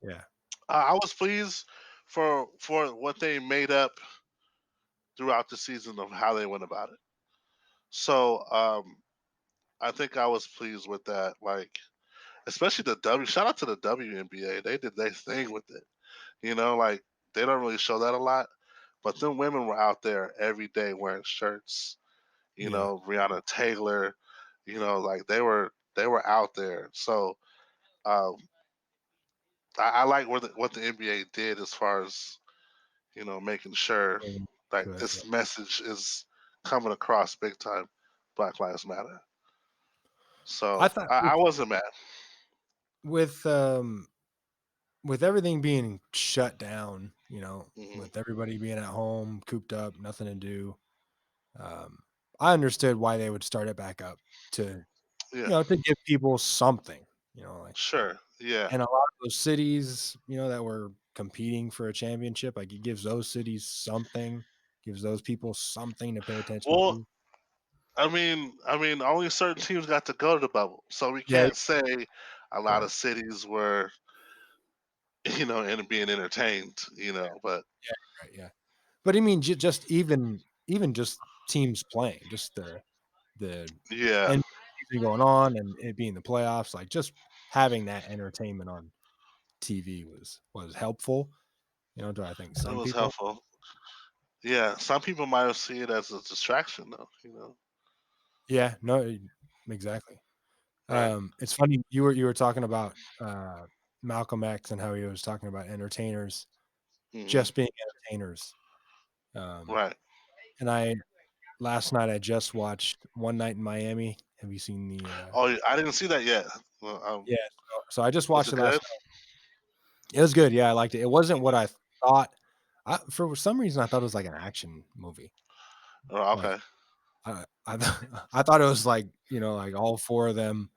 Yeah. I was pleased for what they made up throughout the season of how they went about it. So I think I was pleased with that. Like especially the W. Shout out to the WNBA. They did their thing with it. Like they don't really show that a lot, but them women were out there every day wearing shirts. Yeah. Breonna Taylor. Like they were out there. So um, I like what the NBA did as far as making sure like To it. Yeah. this message is coming across big time. Black Lives Matter. I So thought I wasn't mad. with um with everything being shut down, Hmm. with everybody being at home, cooped up, nothing to do, um, I understood why they would start it back up to, Yeah, to give people something, like, sure. Yeah. and a lot of those cities, that were competing for a championship, like it gives those cities something, gives those people something to pay attention Well, to. only certain teams got to go to the bubble, so we Yeah, can't say a lot right, of cities were, and being entertained, but right, yeah. But I mean, just even just teams playing, just the yeah, end season going on and it being the playoffs, like just having that entertainment on TV was helpful. Do I think it some was people? helpful. Yeah, some people might have seen it as a distraction, though. Yeah, no, exactly. Right. It's funny you were talking about Malcolm X and how he was talking about entertainers Hmm. just being entertainers. Um, Right. and I last night I just watched One Night in Miami. Have you seen the? Oh, I didn't see that yet. Well, Yeah, so I just was watched it it last good? night. It was good. Yeah, I liked it. It wasn't what I thought. For some reason, I thought it was like an action movie. Oh, Like okay. I thought it was like like all four of them.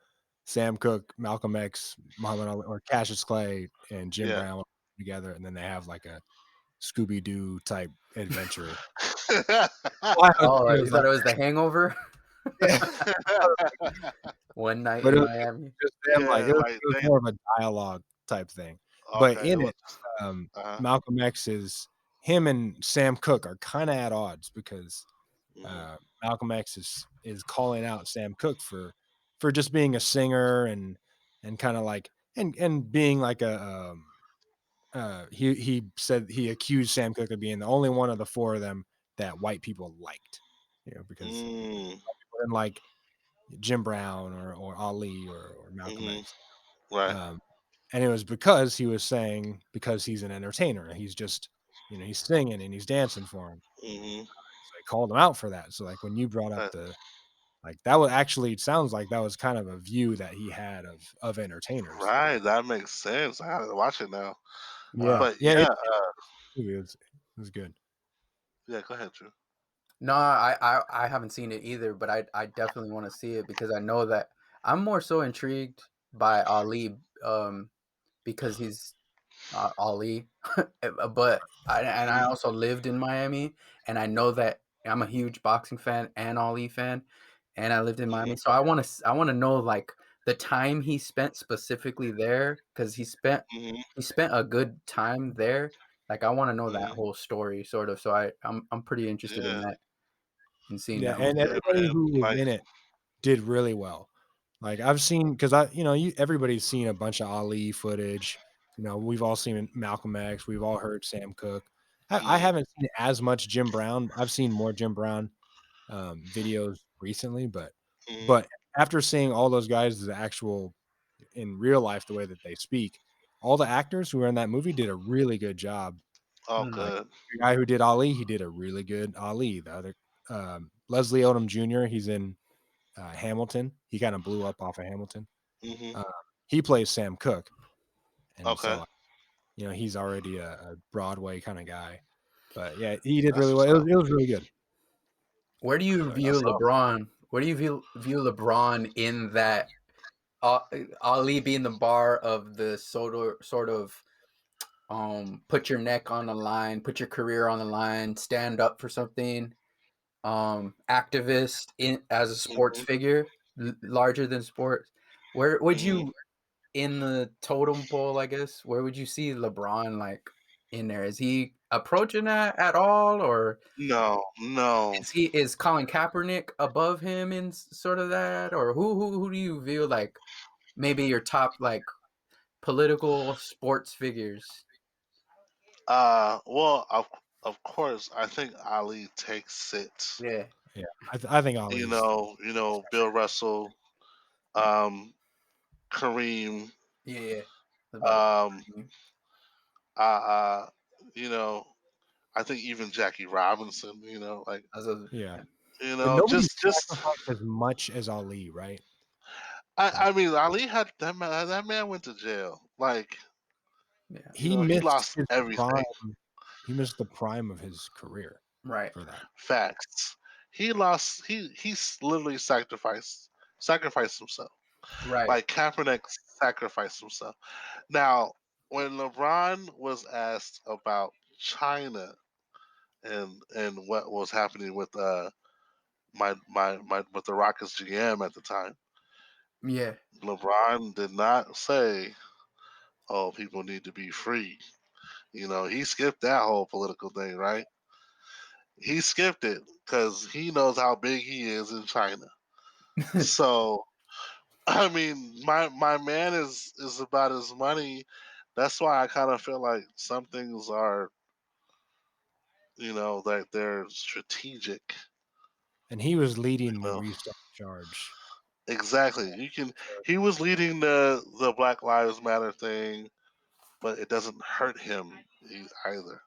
Sam Cooke, Malcolm X, Muhammad Ali, or Cassius Clay and Jim Yeah. Brown together, and then they have like a Scooby-Doo type adventure. Oh, you thought it was The Hangover? Yeah. One Night But in it was Miami. just them, like, it was more of a dialogue type thing. But Okay. in it, Malcolm X him and Sam Cooke are kinda at odds because Malcolm X is calling out Sam Cooke for just being a singer and kinda like and being like a he said he accused Sam Cooke of being the only one of the four of them that white people liked, because people didn't like Jim Brown or Ali or Malcolm X. Right. And it was because he was saying because he's an entertainer, he's just he's singing and he's dancing for him. So they called him out for that. So like when you brought up that was actually, it sounds like that was kind of a view that he had of entertainers. Right. That makes sense. I gotta watch it now. Yeah, But yeah, yeah, it was good. yeah. Go ahead, Drew. No, I haven't seen it either, but I definitely want to see it because I know that I'm more so intrigued by Ali, because he's Ali, but I also lived in Miami, and I know that I'm a huge boxing fan and Ali fan, and I lived in Miami, so I want to know like the time he spent specifically there because he spent a good time there. Like I want to know that whole story, sort of. So I'm pretty interested in Yeah. that and seeing Yeah, that and movie. everybody Man. who was Like, in it did really well. Like I've seen, because everybody's seen a bunch of Ali footage. We've all seen Malcolm X. We've all heard Sam Cooke. I haven't seen as much Jim Brown. I've seen more Jim Brown videos recently, but after seeing all those guys, the actual in real life, the way that they speak, all the actors who were in that movie did a really good job. oh, Like good. the guy who did Ali, he did a really good Ali. The other Leslie Odom Jr., he's in Hamilton. He kind of blew up off of Hamilton. Uh, he plays Sam Cooke, and Okay. so he's already a Broadway kind of guy. But yeah, he did That's really what's well. up. It was really good. Where do you view LeBron? Where do you view LeBron in that? Ali being the bar of the sort of put your neck on the line, put your career on the line, stand up for something, activist as a sports figure, larger than sports. Where would you in the totem pole, I guess, where would you see LeBron like in there? Is he approaching that at all, or No. is Colin Kaepernick above him in sort of that, or who do you view like maybe your top like political sports figures? Well, of course, I think Ali takes it. Yeah. Yeah, I think Ali's Bill Russell, um, Kareem, Yeah. um, uh, uh, you know, I think even Jackie Robinson, like, yeah. But nobody just sacrificed as much as Ali, right? I mean, Ali had that man went to jail. Like, Yeah. He he missed lost his everything. prime. He missed the prime of his career Right. for that. Facts. He literally sacrificed himself. Right. Like Kaepernick sacrificed himself. Now, when LeBron was asked about China and what was happening with my with the Rockets GM at the time, Yeah. LeBron did not say, "Oh, people need to be free." He skipped that whole political thing, right? He skipped it because he knows how big he is in China. So, I mean, my man is about his money. That's why I kind of feel like some things are, that they're strategic. And he was leading the restart charge. Exactly. He was leading the Black Lives Matter thing, but it doesn't hurt him either.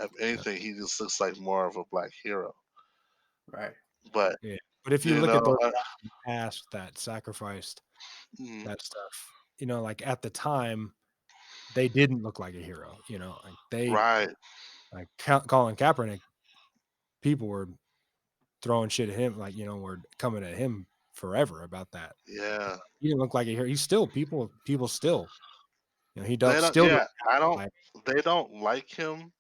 If anything, he just looks like more of a black hero. Right. But Yeah. But if you you look at know, those guys in the past that sacrificed that stuff, like at the time, they didn't look like a hero. right. Like Colin Kaepernick, people were throwing shit at him, like were coming at him forever about that. Yeah. He didn't look like he's still people still, he They does don't. still. Yeah, I don't. They don't like him,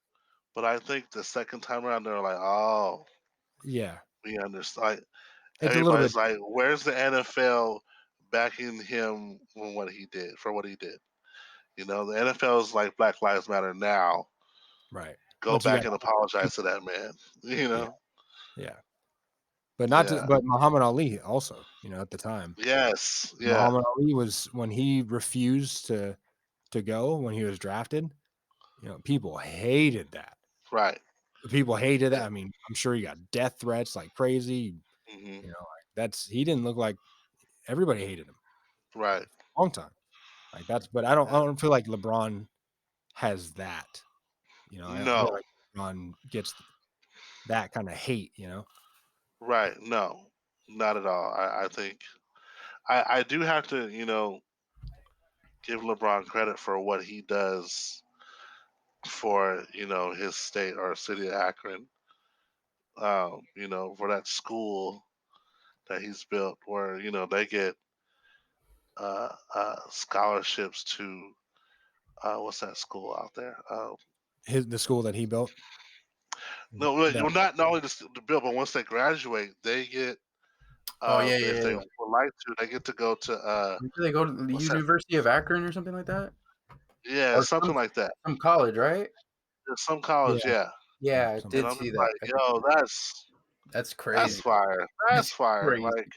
but I think the second time around they're like, oh, yeah, we understand. Like, it's a little bit. everybody's like, where's the NFL backing him for what he did? The NFL is like Black Lives Matter now. Right. Go back and apologize to that man. Yeah. But not to, but Muhammad Ali also, at the time. Yes. Yeah. Muhammad Ali was, when he refused to go when he was drafted, people hated that. Right. People hated that. I mean, I'm sure he got death threats like crazy. He didn't look like, everybody hated him. Right. Long time. Like but I don't feel like LeBron has that. I feel like LeBron gets that kind of hate, Right. No, not at all. I think I do have to, give LeBron credit for what he does for, his state or city of Akron. For that school that he's built where, they get scholarships to what's that school out there? The school that he built. No, well, not only the bill, but once they graduate, they get. If they would like to, they get to go to. Do they go to the University of Akron or something like that? Yeah, or something like that. Some college, right? Some college, yeah. Yeah, I did see that. Like, yo, that's crazy. That's fire. That's fire. Crazy. Like,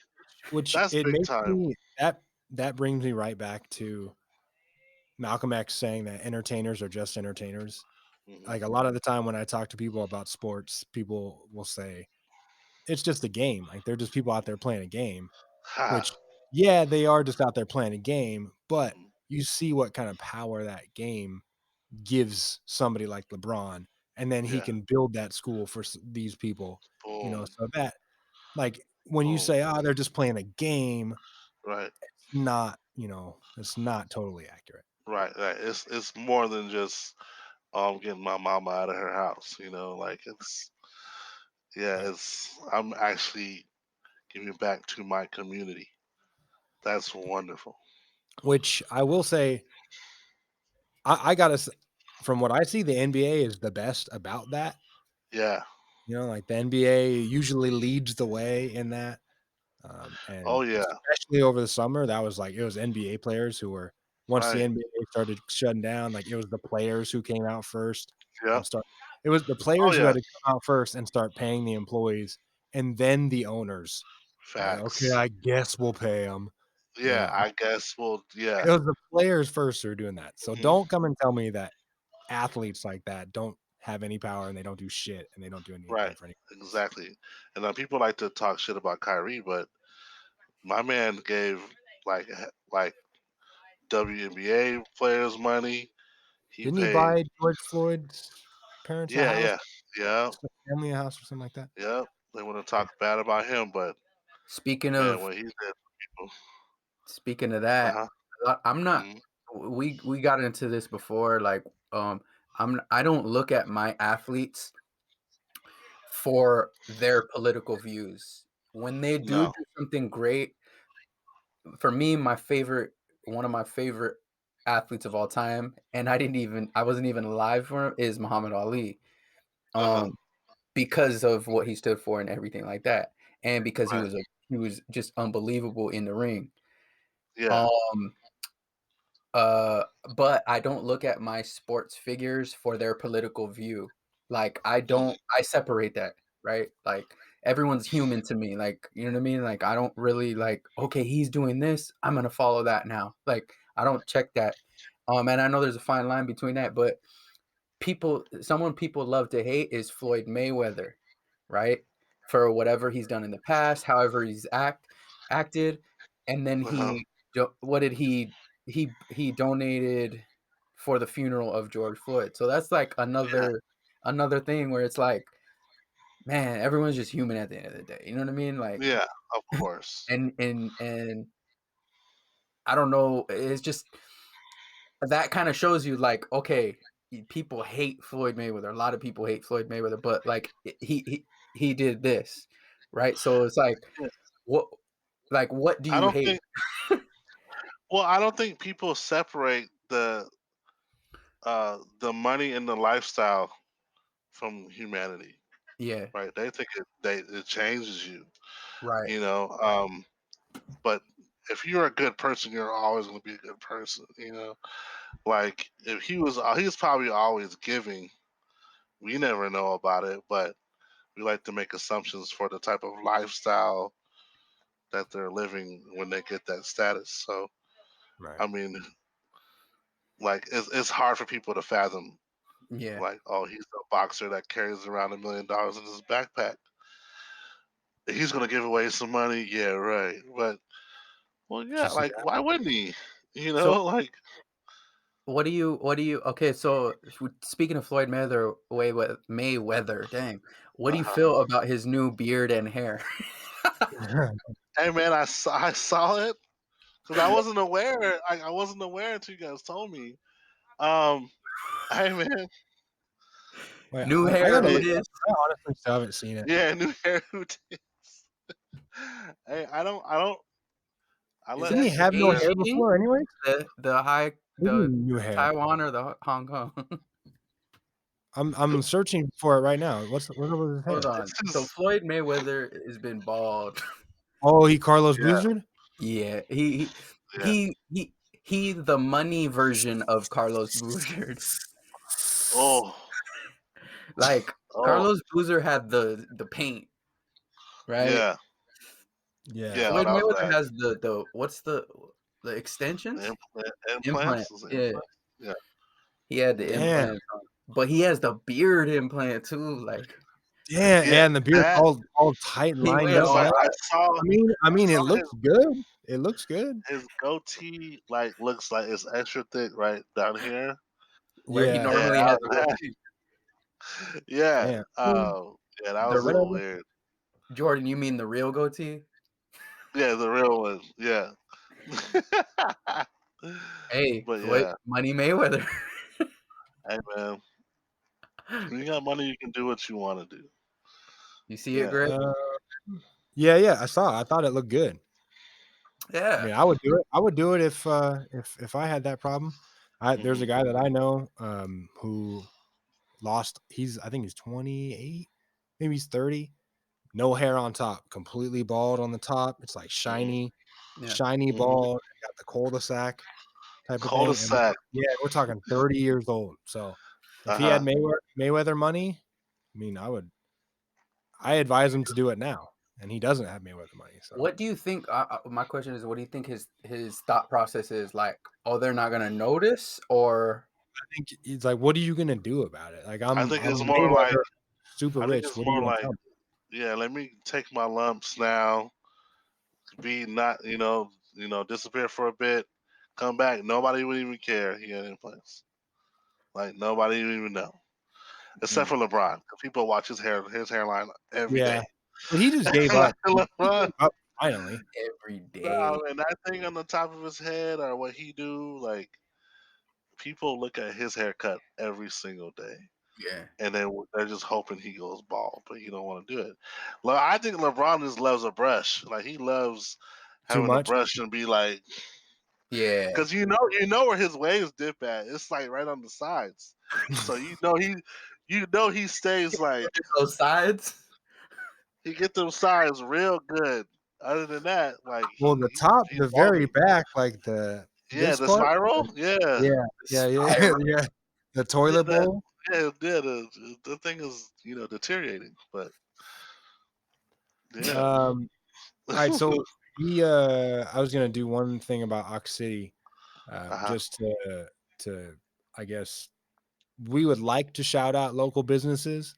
which that's it big makes time. me that brings me right back to Malcolm X saying that entertainers are just entertainers. Like, a lot of the time when I talk to people about sports, people will say it's just a game. Like, they're just people out there playing a game, which, yeah, they are just out there playing a game, but you see what kind of power that game gives somebody like LeBron, and then he can build that school for these people, so that, like, when you say, they're just playing a game, right, it's not totally accurate. Right. It's more than just getting my mama out of her house, like I'm actually giving back to my community. That's wonderful. Which I will say, I gotta, from what I see, the NBA is the best about that. Yeah. Like, the NBA usually leads the way in that. And especially over the summer, that was like, it was NBA players who were, once the NBA started shutting down, like, it was the players who came out first. Yeah. It was the players who had to come out first and start paying the employees, and then the owners. Facts. Like, okay, I guess we'll pay them. Yeah, I guess we'll. Yeah. It was the players first who are doing that. So don't come and tell me that athletes like that don't have any power and they don't do shit and they don't do anything for anyone. Exactly. And people like to talk shit about Kyrie, but my man gave like WNBA players money. Didn't he buy George Floyd's parents' house? Yeah. Family house or something like that? Yep. They want to talk bad about him, but speaking of what he did for people. Speaking of that, I'm not. We got into this before. Like, I don't look at my athletes for their political views. When they do something great, for me, one of my favorite athletes of all time, and I wasn't even alive for him, is Muhammad Ali. Because of what he stood for and everything like that, and because he was just unbelievable in the ring. Yeah. But I don't look at my sports figures for their political view. Like, I separate that, right? Like, everyone's human to me. Like, you know what I mean? Like, I don't really like, okay, he's doing this, I'm gonna follow that now. Like, I don't check that. And I know there's a fine line between that, but someone people love to hate is Floyd Mayweather, right? For whatever he's done in the past, however he's acted, and then what did he donated for the funeral of George Floyd. So that's like another thing where it's like, man, everyone's just human at the end of the day. You know what I mean? Like, yeah, of course. And I don't know. It's just that kind of shows you, like, okay, people hate Floyd Mayweather. A lot of people hate Floyd Mayweather, but like he did this, right? So it's like, Like, what do I you don't hate? think. Well, I don't think people separate the money and the lifestyle from humanity, Yeah, right? They think it changes you, right. you know. But if you're a good person, you're always going to be a good person, you know. Like if he was probably always giving. We never know about it, but we like to make assumptions for the type of lifestyle that they're living when they get that status. So, Right. I mean, like it's hard for people to fathom. Yeah. Like, oh, he's a boxer that carries around $1 million in his backpack. He's gonna give away some money. Yeah, right. But well, yeah, Just like why wouldn't he? You So know, like what do you okay, so speaking of Floyd Mayweather, dang. What do you uh-huh. feel about his new beard and hair? Hey man, I saw it because I wasn't aware. I wasn't aware until you guys told me. Um, hey man, Wait, New I hair, gotta who look hey, it dis? up. I honestly still haven't seen it. yeah, new hair. Hey, I Is let Didn't that he have no hair Beijing? before anyway? The New hair. Taiwan or the Hong Kong? I'm searching for it right now. What's up with his Hold hair? on. So Floyd Mayweather has been bald. Oh, he Carlos Yeah, Boozerd? Yeah, yeah. he the money version of Carlos Boozer. Oh, Like oh, Carlos Boozer had the paint, right? yeah, Yeah. yeah. Oh, Floyd that was Mayweather bad. has the what's the extensions? Implant. Implants. Yeah, Yeah, he had the Damn. implants on, but he has the beard implant too. Like Yeah, yeah. and the beard's That all tight and he lined went up, because like right? hard. I mean, it saw looks good. It looks good. his goatee like looks like it's extra thick right down here. Where he Yeah. And normally has a goatee. yeah, Damn. yeah, that The was a little Whatever. weird. Jordan, you mean the real goatee? Yeah, the real one. Yeah. Hey, But Floyd yeah, Money Mayweather. hey man, when you got money, you can do what you want to do. You see it, Yeah. Greg? Yeah, I saw it. I thought it looked good. I Yeah. mean, I would do it. I would do it if I had that problem. There's a Mhm. guy that I know who lost. I think he's 28, maybe he's 30. No hair on top, completely bald on the top. It's like Mhm. Yeah. shiny Mhm. bald. Got the cul-de-sac type of thing. And Cul-de-sac. we're talking 30 years old. So if Uh he had huh. Mayweather money, I mean, I advise him to do it now, and he doesn't have Mayweather money. So What do you think? My question is, what do you think his thought process is? Like, oh, they're not gonna notice, or I think he's like, what are you gonna do about it? Like I think I'm it's more like. Mayweather, super I think rich. it's What are you more gonna like. tell me? Yeah, let me take my lumps now. Be not, disappear for a bit, come back. Nobody would even care he had implants. Like nobody would even know, except Mm. for LeBron. 'Cause people watch his hairline every Yeah, day. but he just gave Like up. He LeBron, gave up finally. every day? bro, and that thing on the top of his head or what he do, like people look at his haircut every single day. Yeah. And they're just hoping he goes bald, but he don't want to do it. I think LeBron just loves a brush. Like he loves Too having a much. brush and be like, Yeah. because you know where his waves dip at. It's like right on the sides, so he stays like Those sides. he get them sides real good. Other than that, like Well, the top, he's the very baldy. back, like Yeah, this the part. spiral. Yeah, Yeah, yeah, Spiral. yeah. The yeah, toilet bowl. the thing is deteriorating, but yeah. All right, so I was gonna do one thing about Ox City, Uh-huh. just to I guess we would like to shout out local businesses.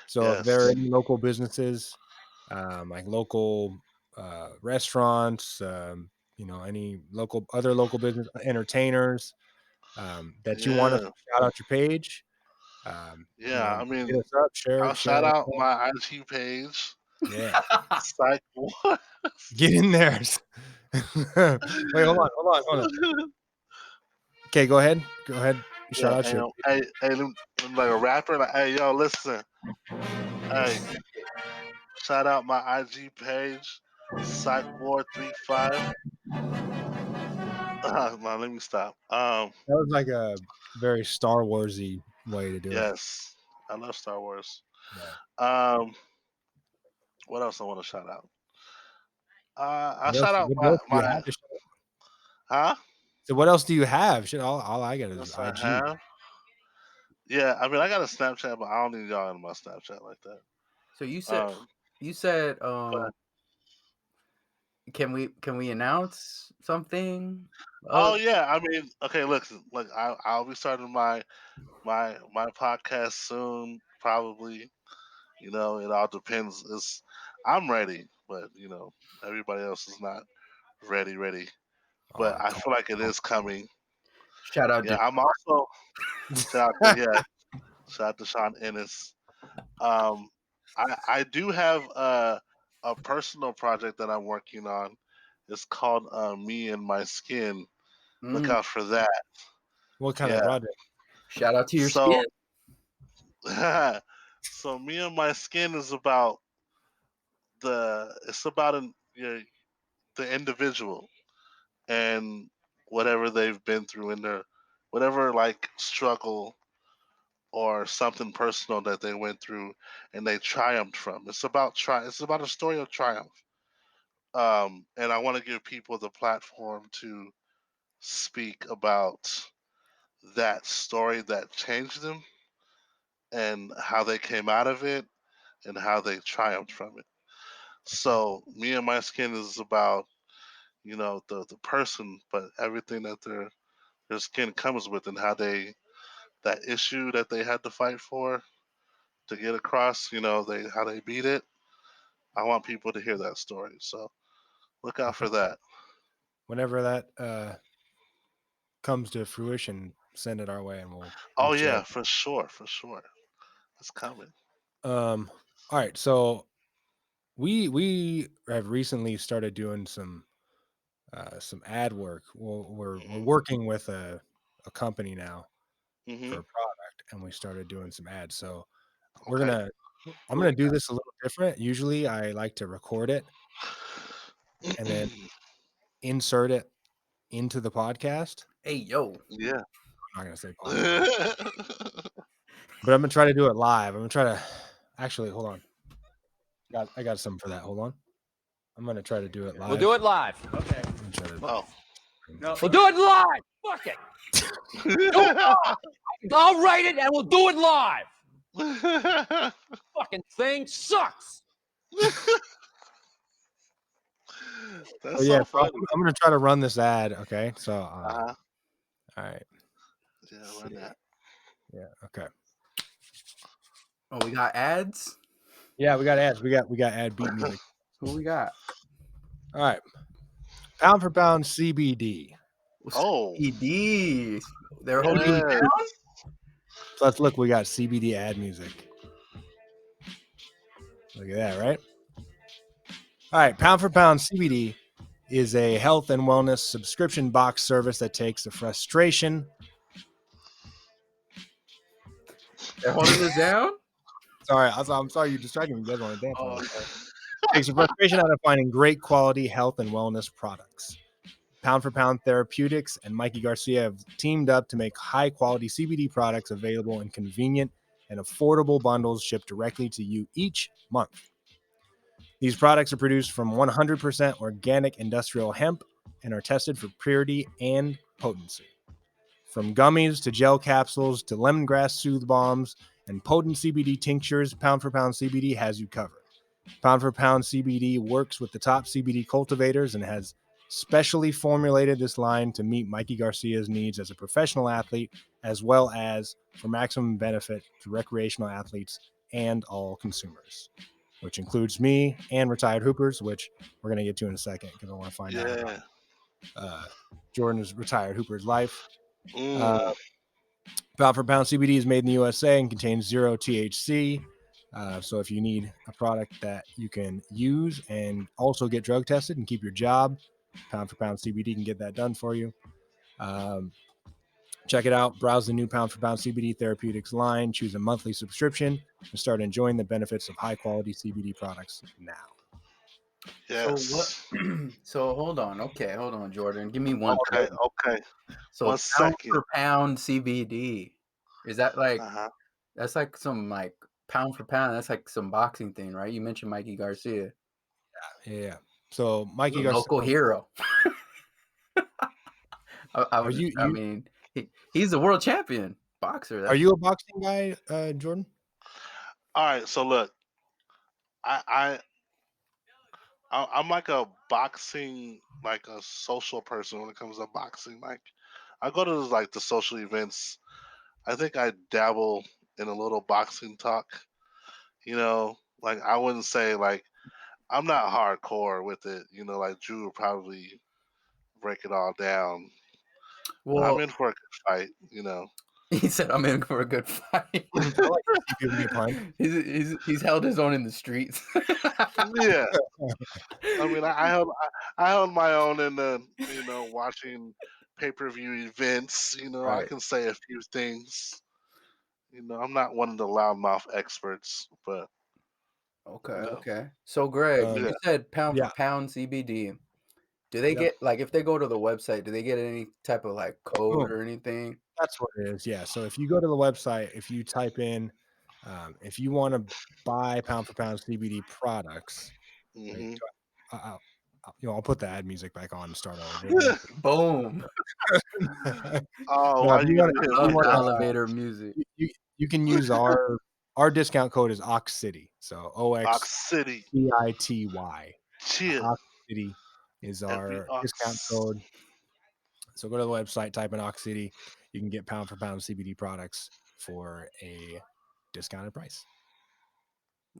So if there are Yes. any local businesses, like local restaurants, any other local business entertainers that you want us Yeah. to shout out your page, Yeah. I hit mean, us up, I'll share shout it. out my IG page. Yeah, Psych one. get in there. Wait, hold on. Okay, go ahead. Shout Yeah, out your. I'm like a rapper. Like, hey, yo, listen. Hey, shout out my IG page. Psych War 35. No, let me stop. That was like a very Star Warsy way to do it. Yes, I love Star Wars. Yeah. What else I want to shout out? I What shout out else do you my have to show? huh? So what else do you have? Shit, all I got is Yes, I IG. have. Yeah, I mean, I got a Snapchat, but I don't need y'all in my Snapchat like that. So you said But, can we announce something? oh yeah, I mean, okay, look, I'll be starting my podcast soon, probably. You know, it all depends. I'm ready, but everybody else is not ready. But I feel like it is coming. Shout out Yeah, to I'm also shout out to, shout out to Sean Ennis. I do have a personal project that I'm working on. It's called Me and My Skin. Look out for that. What kind of Yeah. project? shout out to your So, skin. so Me and My Skin is about it's about the individual and whatever they've been through in their whatever like struggle or something personal that they went through and they triumphed from. It's about a story of triumph. And I want to give people the platform to speak about that story that changed them and how they came out of it and how they triumphed from it. So Me and My Skin is about the person, but everything that their skin comes with and how they that issue that they had to fight for to get across. They how they beat it. I want people to hear that story. So look out for that. Whenever that comes to fruition, send it our way and we'll Oh share yeah, it. for sure. It's coming. All right, so we have recently started doing some ad work. We're working with a company now for a product, and we started doing some ads. So I'm gonna do this a little different. Usually, I like to record it and then insert it into the podcast. Hey yo. Yeah. I'm not gonna say podcast, but I'm gonna try to do it live. I'm gonna try to actually hold on. I got something for that. Hold on. I'm gonna try to do it live. We'll do it live. Okay. Oh. No. We'll do it live. Fuck it. I'll write it and we'll do it live. Fucking thing sucks. That's so funny. I'm gonna try to run this ad. Okay, so all right. Yeah, run that. Yeah. Okay. Oh, we got ads. Yeah, we got ads. We got ad beat music. Who we got? All right. Pound for pound CBD. Oh. CBD. They're Yes. holding it down. So let's look. We got CBD ad music. Look at that, right? All right. Pound for pound CBD is a health and wellness subscription box service that takes the frustration. They're holding it down. Sorry, I'm sorry you distracted me. You guys want to dance? Takes the frustration out of finding great quality health and wellness products. Pound for Pound Therapeutics and Mikey Garcia have teamed up to make high quality CBD products available in convenient and affordable bundles shipped directly to you each month. These products are produced from 100% organic industrial hemp and are tested for purity and potency. From gummies to gel capsules to lemongrass soothe bombs and potent CBD tinctures, Pound for Pound CBD has you covered. Pound for Pound CBD works with the top CBD cultivators and has specially formulated this line to meet Mikey Garcia's needs as a professional athlete, as well as for maximum benefit to recreational athletes and all consumers, which includes me and retired hoopers, which we're going to get to in a second because I want to find out about Jordan's retired hooper's life. Pound for Pound CBD is made in the USA and contains 0 THC. So if you need a product that you can use and also get drug tested and keep your job, Pound for Pound CBD can get that done for you. Check it out. Browse the new Pound for Pound CBD Therapeutics line. Choose a monthly subscription and start enjoying the benefits of high quality CBD products now. So what? Yes. So hold on. Okay, hold on, Jordan. Give me one Okay. second. Okay. So 1 pound second. for pound CBD. Is that like Uh-huh. that's like some like pound for pound? That's like some boxing thing, right? You mentioned Mikey Garcia, Yeah. So Mikey the Garcia, local hero. are I mean, he's the world champion boxer. are That's you a boxing guy, Jordan? All right. So look, I I'm like a boxing, like a social person when it comes to boxing. Like I go to like the social events. I think I dabble in a little boxing talk. Like I wouldn't say like I'm not hardcore with it. Like Drew would probably break it all down. But I'm well. in for a good fight. He said, "I'm in for a good fight." I like to see people get punched. He's held his own in the streets. Yeah. I mean, I held my own in the watching pay-per-view events. I Right. can say a few things. I'm not one of the loudmouth experts, but Okay. you know, Okay. So, Greg, Um, yeah, you said pound for yeah, pound CBD. Do they yeah. get like if they go to the website? Do they get any type of like code Boom. or anything? That's what it is. Yeah. So if you go to the website, if you type in, if you want to buy pound for pound CBD products, right? hmm I'll put the ad music back on and start all over again. Boom! Oh, No, why if you you want, gotta if hit you Love me the want, up? elevator music. you can use our discount code is Ox City. So Ox City, OXCITY. chill, Ox City is every our discount Ox. code. So go to the website, type in Ox City. You can get pound for pound CBD products for a discounted price.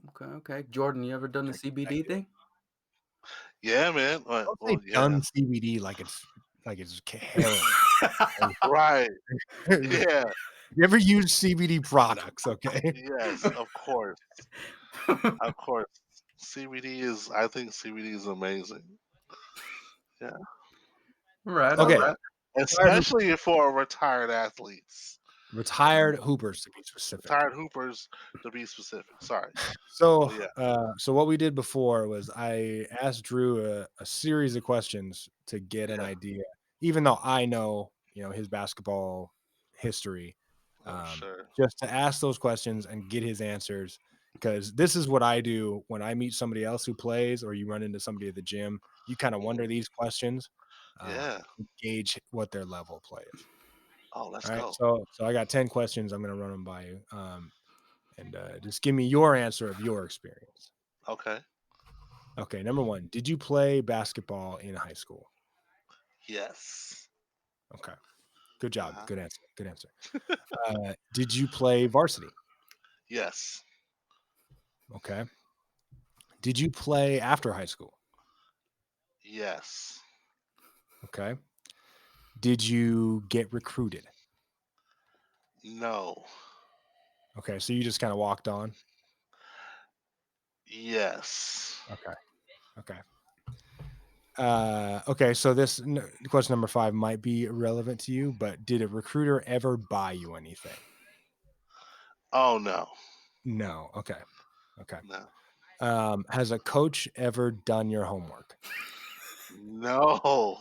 Okay. Okay. Jordan, you ever done the CBD thing? Yeah, man. Don't say Well, yeah, done CBD like it's heroin. right. Yeah, You ever use CBD products? Okay. yes, of course, of course. I think CBD is amazing. Yeah, Right. All Okay. right. especially for retired athletes, Retired hoopers to be specific. retired hoopers, to be specific. Sorry. So, Oh yeah, so what we did before was I asked Drew a series of questions to get an yeah. idea, even though I know, his basketball history, I'm sure. just to ask those questions and get his answers. Because this is what I do when I meet somebody else who plays, or you run into somebody at the gym. You kind of wonder Mhm. these questions, Yeah. gauge what their level of play is. Oh, let's All right. go. So I got 10 questions. I'm going to run them by you. And just give me your answer of your experience. Okay. Okay, number one, did you play basketball in high school? Yes. Okay, good job. Uh-huh. Good answer. Good answer. Did you play varsity? Yes. Okay. Did you play after high school? Yes. Okay. Did you get recruited? No. Okay, so you just kind of walked on. Yes. Okay. Okay. Okay, so this question number 5 might be irrelevant to you, but did a recruiter ever buy you anything? Oh no. No. Okay. Okay. No. Has a coach ever done your homework? No.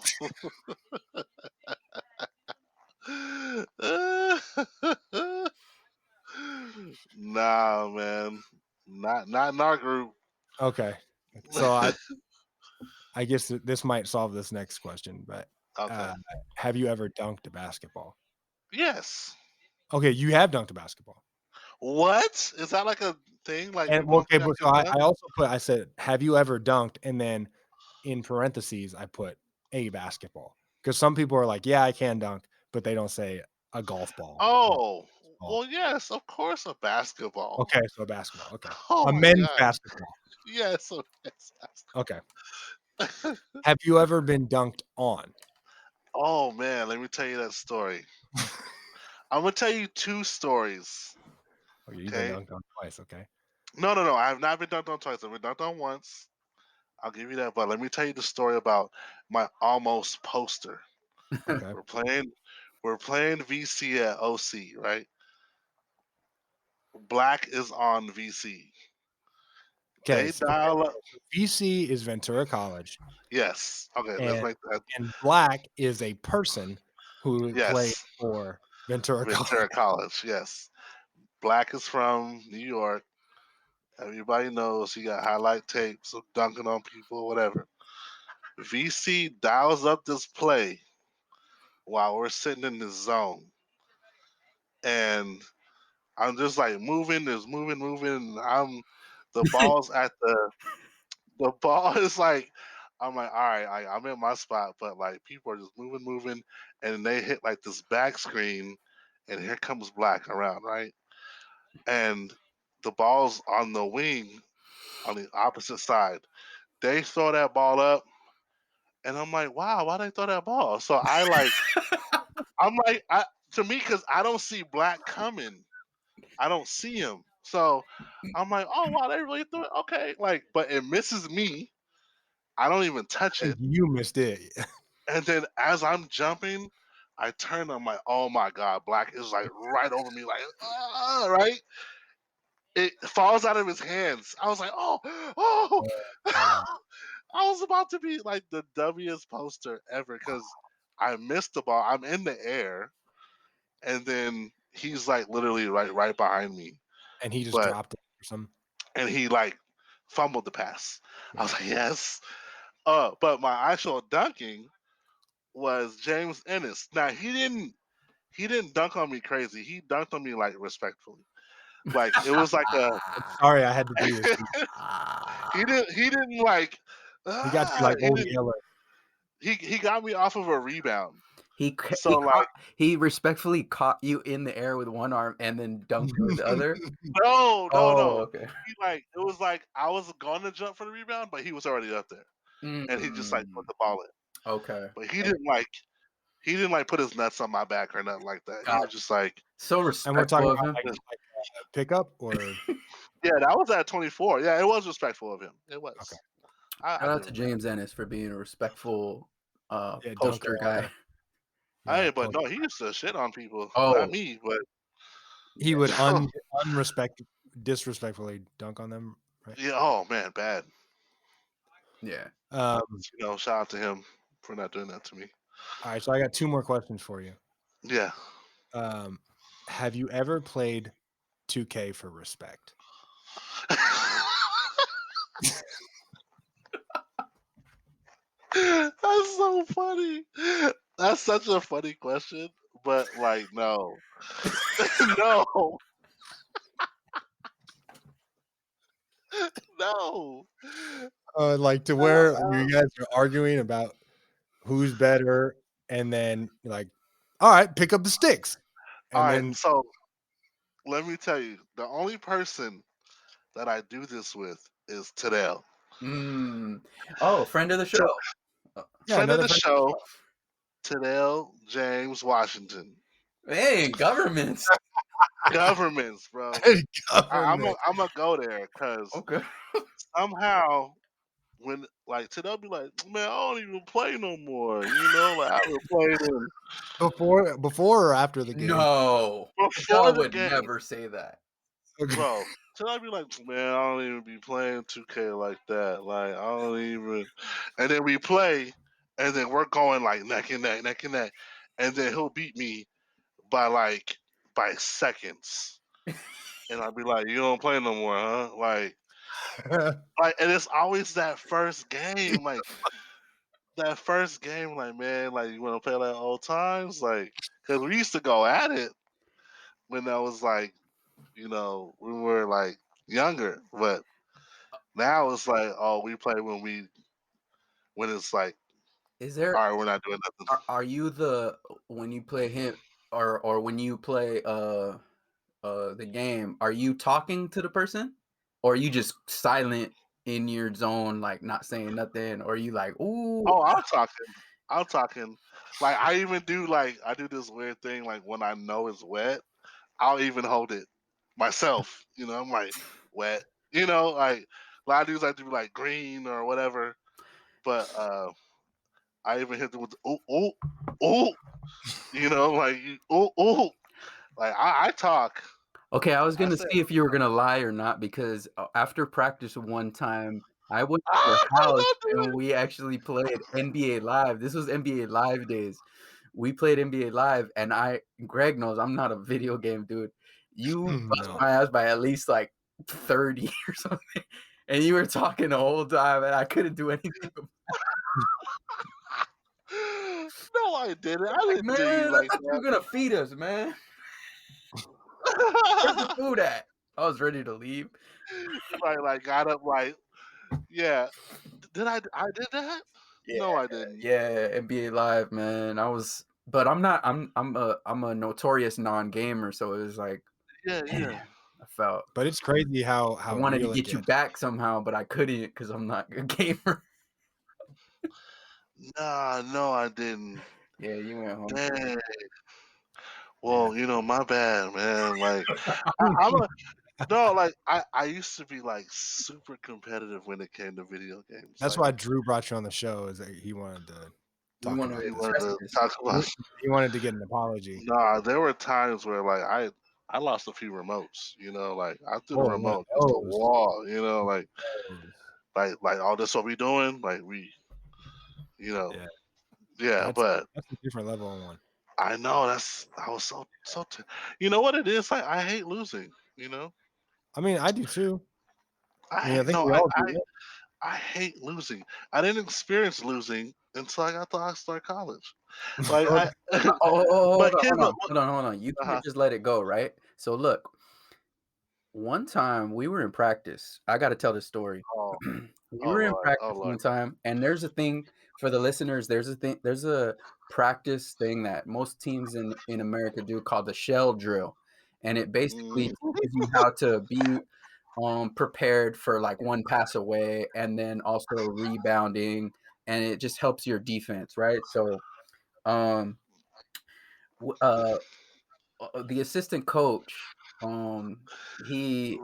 Nah, man. Not in our group. Okay. So I guess this might solve this next question, but Okay. have you ever dunked a basketball? Yes. Okay, you have dunked a basketball. What? Is that like a thing? Like And one okay, thing I but so can dunk? I also I said, have you ever dunked? And then in parentheses, I put a basketball. Because some people are like, yeah, I can dunk, but they don't say a golf ball. Oh, Ball. well, yes, of course, a basketball. Okay, so a basketball. Okay. Oh A my men's god. basketball. Yes, a men's Okay. basketball. Have you ever been dunked on? Oh man, let me tell you that story. I'm gonna tell you two stories. Okay, you've been Okay. dunked on twice. Okay. No. I have not been dunked on twice. I've been dunked on once. I'll give you that. But let me tell you the story about my almost poster. Okay. We're playing VC at OC, right? Black is on VC. They dial up. VC is Ventura College. Yes. Okay, let's make that. And Black is a person who played Yes. for Ventura Ventura College. Yes. Black is from New York. Everybody knows he got highlight tapes of dunking on people, whatever. VC dials up this play while we're sitting in the zone. And I'm just like moving, and the ball's at the ball is like, I'm like, all right, I'm in my spot, but like people are just moving, and they hit like this back screen, and here comes Black around, right? And the ball's on the wing on the opposite side. They throw that ball up, and I'm like, wow, why they throw that ball? So to me, because I don't see Black coming. I don't see him. So I'm like, oh wow, they really threw it. Okay, like, but it misses me. I don't even touch it. You missed it. And then as I'm jumping, I turn. I'm like, oh my god, Black is like right over me, like, right. It falls out of his hands. I was like, oh. I was about to be like the W's poster ever because I missed the ball. I'm in the air, and then he's like literally right behind me. And he just dropped it or something. And he like fumbled the pass. I was like, yes. But my actual dunking was James Ennis. Now he didn't dunk on me crazy. He dunked on me like respectfully. Like it was like a sorry, I had to do this. he didn't like he got you like old Yeller. He got me off of a rebound. He respectfully caught you in the air with one arm and then dunked with the other. No. Okay. It was like I was going to jump for the rebound, but he was already up there, and he just like put the ball in. Okay. But he didn't like put his nuts on my back or nothing like that. He was just like so respectful. And we're talking about like pickup or yeah, that was at 24. Yeah, it was respectful of him. It was. Okay. Shout out to James Ennis for being a respectful poster guy. Hey, but no, he used to shit on people. Oh. Not me, but he would disrespectfully dunk on them. Right? Yeah. Oh man, bad. Yeah. Shout out to him for not doing that to me. All right, so I got 2 more questions for you. Yeah. Have you ever played 2K for respect? That's so funny. That's such a funny question, but like, no, no, no. Like to where you guys are arguing about who's better, and then you're like, all right, pick up the sticks. And all right, so let me tell you, the only person that I do this with is Tadell. Oh, friend of the show. Friend of the show, Tadell James Washington. Hey, governments. Governments, bro. I'm gonna go there because somehow when like Tadell be like, man, I don't even play no more. Like I haven't played in before or after the game. No, before the would game. never say that, bro. Tadell be like, man, I don't even be playing 2K like that. Like I don't even. And then we play, and then we're going like neck and neck, and then he'll beat me by seconds. And I'd be like, you don't play no more, huh? Like, and it's always that first game, like man, like you want to play like old times, like, because we used to go at it when I was like, we were like younger, but now it's like, oh, we play when it's like, is there? All right, we're not doing nothing. Are you when you play him or when you play the game? Are you talking to the person, or are you just silent in your zone, like not saying nothing, or are you like, ooh? Oh, I'm talking. Like I do this weird thing. Like when I know it's wet, I'll even hold it myself. I'm like wet. Like a lot of dudes like to be like green or whatever. But I even hit them with like like I talk. Okay, I was gonna see if you were gonna lie or not because after practice one time, I went to your house don't do and we actually played NBA Live. This was NBA Live days. We played NBA Live, and Greg knows I'm not a video game dude. You bust No. my ass by at least like 30 or something, and you were talking the whole time, and I couldn't do anything about it. No, I didn't. I it. didn't Man, do you I like thought you were gonna feed us, man. Where's the that. food at? I was ready to leave. like got up like, yeah. Did I did that? Yeah, No, I didn't. yeah, NBA Live, man. But I'm not. I'm a notorious non-gamer, so it was like, Yeah, man, yeah. I felt But it's crazy I how wanted to real it get you gets. back somehow, but I couldn't because I'm not a gamer. Nah, no, I didn't. Yeah, you went home. Dang. Well, my bad, man. Like, I'm a no, like I used to be like super competitive when it came to video games. That's Like, why Drew brought you on the show, is that he wanted to You talk wanted about he to this. wanted test to this. talk about. He wanted to get an apology. Nah, there were times where like I lost a few remotes. Like I threw the Oh, one of remote against the those. wall. Those. Like all this what we doing. Like we, Yeah, yeah. But that's a different level on one. I know I was so. You know what it is? Like I hate losing. I mean, I do too. I mean, I think No, we all do. I hate losing. I didn't experience losing until I got to Oxnard College. Like Oh, but hold kids, on. You can't just let it go, right? So look, one time we were in practice. I got to tell this story. oh, We oh were in Lord, oh practice Lord. one time, and there's a thing for the listeners. There's a practice thing that most teams in America do called the shell drill, and it basically teaches you how to be prepared for like one pass away, and then also rebounding, and it just helps your defense, right? So, um, the assistant coach, he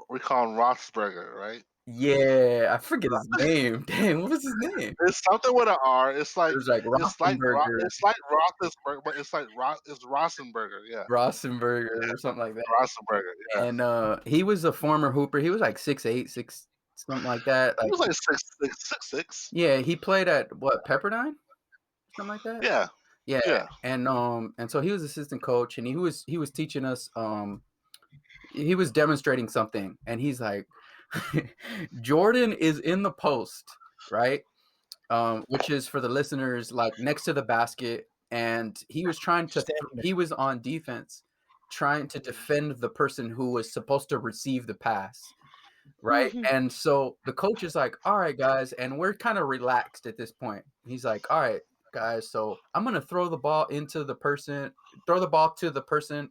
We call him Rothsberger, right? yeah, I forget his name. Dang, what was his name? It's something with an R. It's It like was like Rothenberger, it's like Roethlisberger, but it's like it's Rosenberger. Yeah, Rosenberger or something like that. Rosenberger. Yeah, And he was a former hooper. He was like 6'8", something like that. he Like, was like 6'6". yeah, he played at what, Pepperdine? Something like that. Yeah, Yeah. yeah. And so he was assistant coach, and he was teaching us. He was demonstrating something, and he's like, Jordan is in the post, right? Which is, for the listeners, like next to the basket, and he was on defense, trying to defend the person who was supposed to receive the pass, right? And so the coach is like, all right, guys, and we're kind of relaxed at this point. He's like, all right, guys, so I'm gonna throw the ball to the person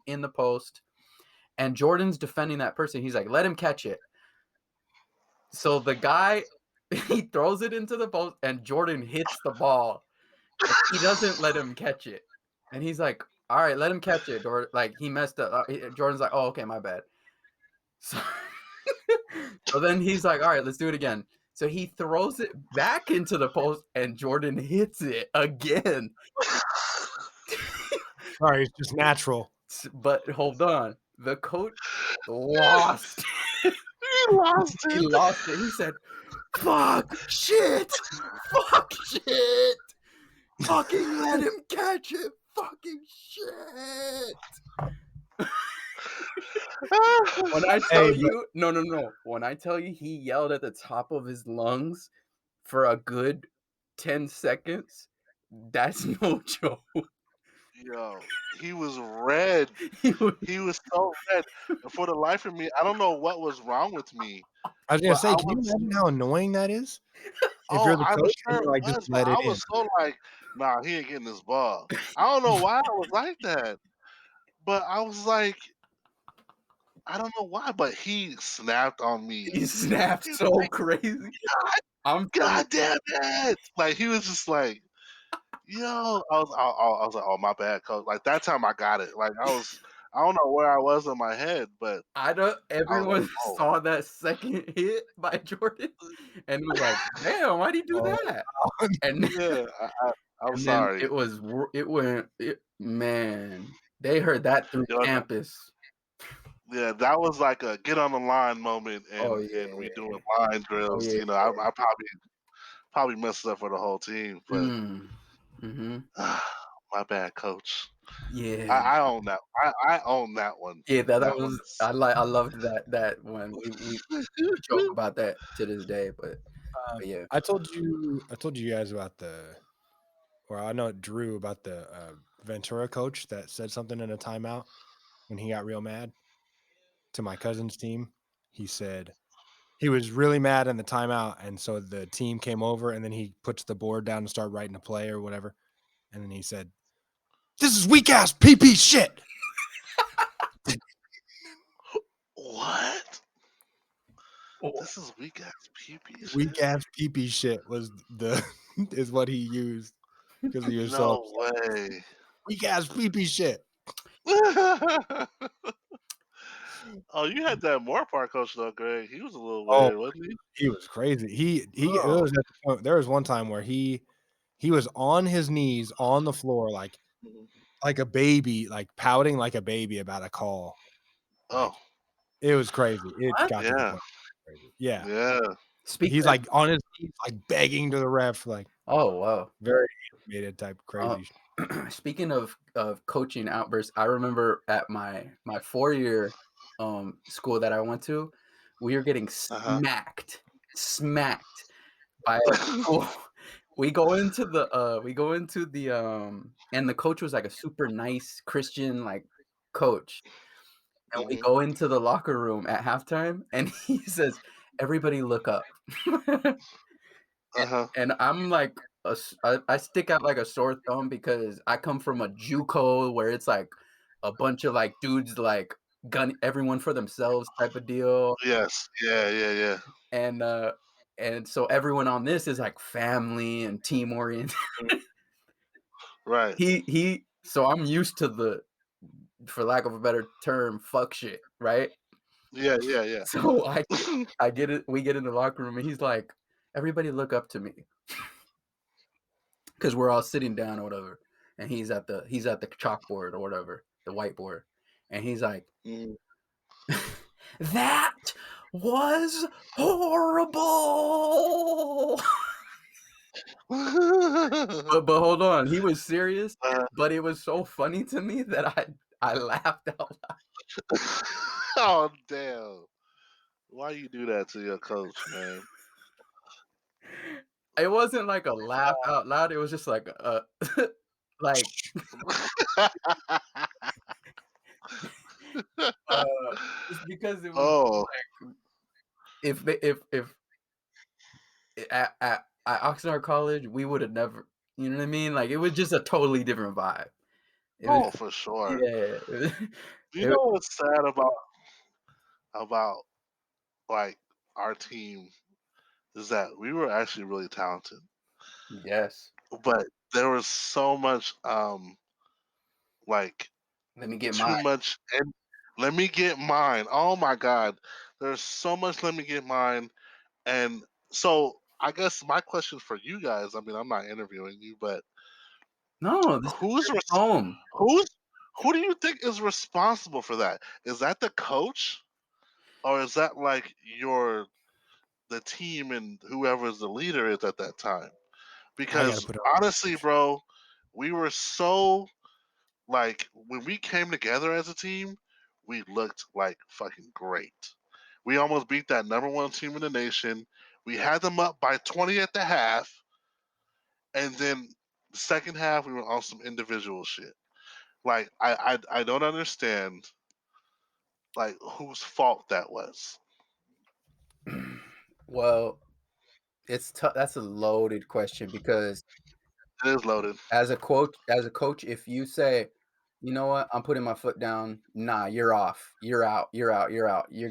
in the post, and Jordan's defending that person. He's like, let him catch it. So the guy, he throws it into the post, and Jordan hits the ball. And he doesn't let him catch it. And he's like, all right, let him catch it. Or like, he messed up. Jordan's like, oh, okay, my bad. So, so then he's like, all right, let's do it again. So he throws it back into the post, and Jordan hits it again. Sorry, it's just natural. But hold on. The coach lost. He lost it. He lost it. He said, fuck, shit, fuck, shit. Fucking let him catch it. Fucking shit. When I tell you, no. When I tell you he yelled at the top of his lungs for a good 10 seconds, that's no joke. Yo, he was red. He was so red. And for the life of me, I don't know what was wrong with me. I was gonna say, can you imagine how annoying that is? If you're the coach, I'm sure like, just let it I in. was so like, nah, he ain't getting this ball. I don't know why I was like that, but I was like, I don't know why, but he snapped on me. He snapped so crazy. God damn it! Like he was just like, yo, I was like, oh my bad, coach. Like that time I got it. Like I don't know where I was in my head, but everyone saw that second hit by Jordan and was like, damn, why'd he do that? And yeah, I'm sorry. Man, they heard that through campus. Yeah, that was like a get on the line moment, Oh and we doing yeah. line Oh drills. yeah. You know, I probably messed up for the whole team, but Mm-hmm. my bad, coach. Yeah. I own that. I own that one. Yeah, that That was one's. I loved that one. We joke about that to this day, but yeah. I told you guys about I know Drew about the Ventura coach that said something in a timeout when he got real mad to my cousin's team. He said he was really mad in the timeout, and so the team came over, and then he puts the board down and started writing a play or whatever, and then he said, "This is weak ass PP shit." What? This is weak ass PP shit. Weak ass PP shit was is what he used because he was so No way. weak ass PP shit. Oh, you had that more part coach though, Greg. He was a little Oh, weird, wasn't he? he was crazy. He it Oh. was at the point, there was one time where he was on his knees on the floor like a baby, like pouting like a baby about a call. Like Oh. it was crazy. It What? got to the Yeah. point. Crazy. Yeah. Yeah. He's like on his knees, like begging to the ref, like Oh wow. very animated type crazy. Speaking of coaching outbursts, I remember at my 4-year school that I went to, we were getting smacked by a school. We go into the and the coach was like a super nice Christian like coach. And we go into the locker room at halftime and he says, "Everybody look up." And I'm like, I stick out like a sore thumb because I come from a JUCO where it's like a bunch of like dudes like gun everyone for themselves type of deal. Yes. Yeah. And so everyone on this is like family and team oriented. Right. So I'm used to the, for lack of a better term, fuck shit, right? Yeah. So I get it. We get in the locker room and he's like, "Everybody look up to me," because we're all sitting down or whatever, and he's at the chalkboard or whatever, the whiteboard, and he's like, "That was horrible." but hold on, he was serious, but it was so funny to me that I laughed out loud. Oh damn! Why you do that to your coach, man? It wasn't like a laugh out loud. It was just like like just because it was like if at Oxnard College we would have never, you know what I mean? Like it was just a totally different vibe. It was, for sure. yeah. You know what's sad about like our team is that we were actually really talented. Yes. But there was so much like Let me get too mine. much and let me get mine. Oh my god. There's so much let me get mine. And so I guess my question for you guys, I mean I'm not interviewing you, but No, this who's is home. who do you think is responsible for that? Is that the coach? Or is that like the team and whoever's the leader is at that time? Because honestly, bro, we were so like when we came together as a team, we looked like fucking great. We almost beat that number one team in the nation. We had them up by 20 at the half, and then the second half we were on some individual shit. Like I don't understand like whose fault that was. Well, it's tough. That's a loaded question because It is loaded. as a coach, if you say, "You know what? I'm putting my foot down. Nah, you're off. You're out. You're out. You're out. You're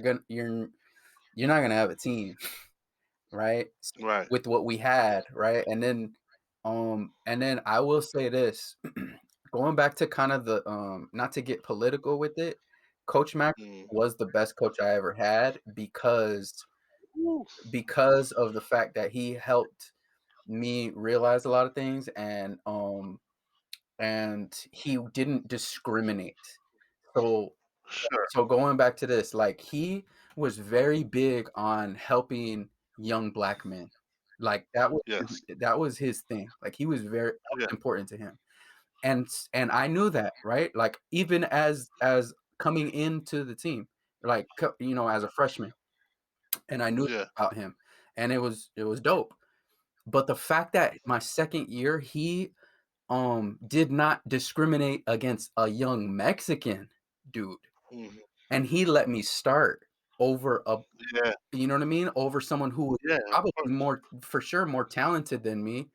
not gonna have a team." Right? Right. With what we had, right? And then I will say this, going back to kind of the not to get political with it, Coach Mack was the best coach I ever had because of the fact that he helped me realize a lot of things and he didn't discriminate. So Sure. So going back to this, like he was very big on helping young black men. Like Yes. that was his thing. Like he was very that Yeah. was important to him. And I knew that, right? Like even as coming into the team, like as a freshman, and I knew Yeah. about him, and it was dope. But the fact that my second year he did not discriminate against a young Mexican dude, Mhm. and he let me start over Yeah. you know what I mean? Over someone who was Yeah. Of probably course. more for sure more talented than me,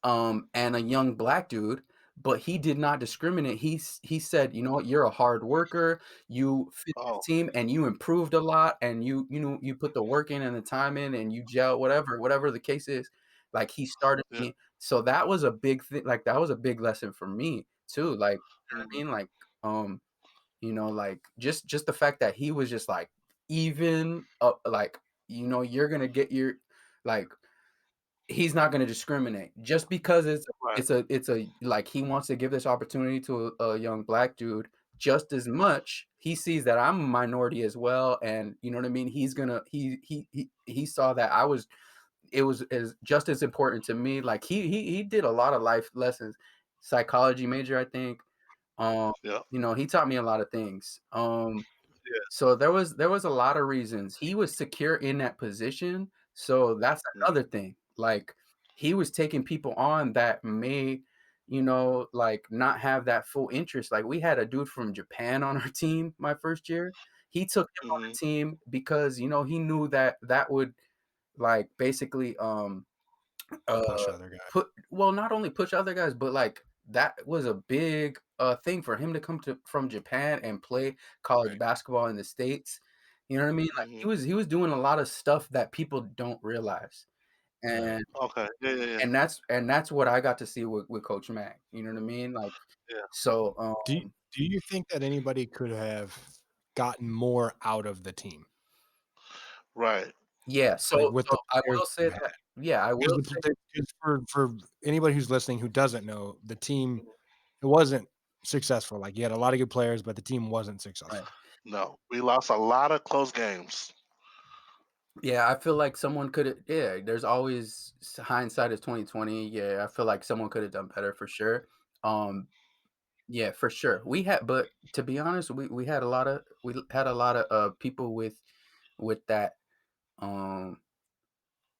and a young black dude, but he did not discriminate. He said, "You know what? You're a hard worker. You fit the Oh. team, and you improved a lot, and you put the work in and the time in, and you gel, whatever the case is." Like he started Yeah. me, so that was a big thing. Like that was a big lesson for me too. Like you know what I Mhm. mean? Like like just the fact that he was just like even like you're gonna get your like he's not gonna discriminate just because Right. it's a like he wants to give this opportunity to a young black dude just as much. He sees that I'm a minority as well, and you know what I mean. He's gonna he saw that I was it was as just as important to me. Like he did a lot of life lessons, psychology major, I think. Um, Yeah. he taught me a lot of things. Yeah. So there was a lot of reasons. He was secure in that position. So that's Mm. another thing. Like he was taking people on that may, like not have that full interest. Like we had a dude from Japan on our team my first year. He took him on Mhm. the team because, he knew that that would like basically Push other guys. not only push other guys, but like that was a big thing for him to come to from Japan and play college Right. basketball in the States. You know what I mean? Like he Mhm. was he was doing a lot of stuff that people don't realize. Right. And Okay. Yeah. Yeah. Yeah. that's what I got to see with Coach Mack. You know what I mean? Like Yeah. so Do you think that anybody could have gotten more out of the team, Right. yeah, like so with the I players will that say you had? that. Yeah, I will say Because for anybody who's listening who doesn't know, the team, it wasn't successful. Like you had a lot of good players, but the team wasn't right. successful. No, we lost a lot of close games. Yeah, I feel like someone could have. Yeah, there's always hindsight is 2020. Yeah, I feel like someone could have done better for sure. Um, yeah, for sure. But to be honest, we had a lot of people with that um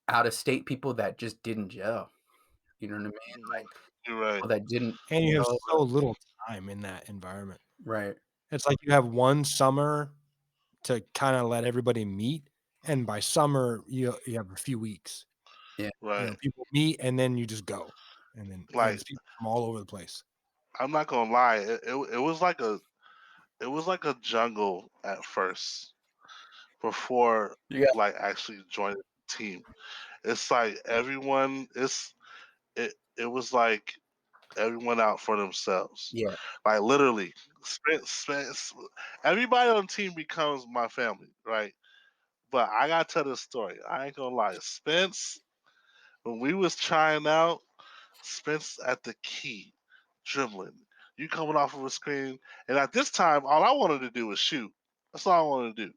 out of state people that just didn't gel. You know what I mean? Mhm. Like You're right. people that didn't And you have gel. so little time in that environment. Right. It's like you have one summer to kind of let everybody meet, and by summer you have a few weeks. Yeah. Right. People meet and then you just go, and Like it's people from all over the place. I'm not gonna lie, it was like a jungle at first before Yeah. like actually joining the team. It's like everyone it was like everyone out for themselves. Yeah. Like literally, everybody on the team becomes my family, right? But I gotta tell this story. I ain't gonna lie. Spence, when we was trying out, Spence at the key, dribbling. You coming off of a screen, and at this time, all I wanted to do was shoot. That's all I wanted to do.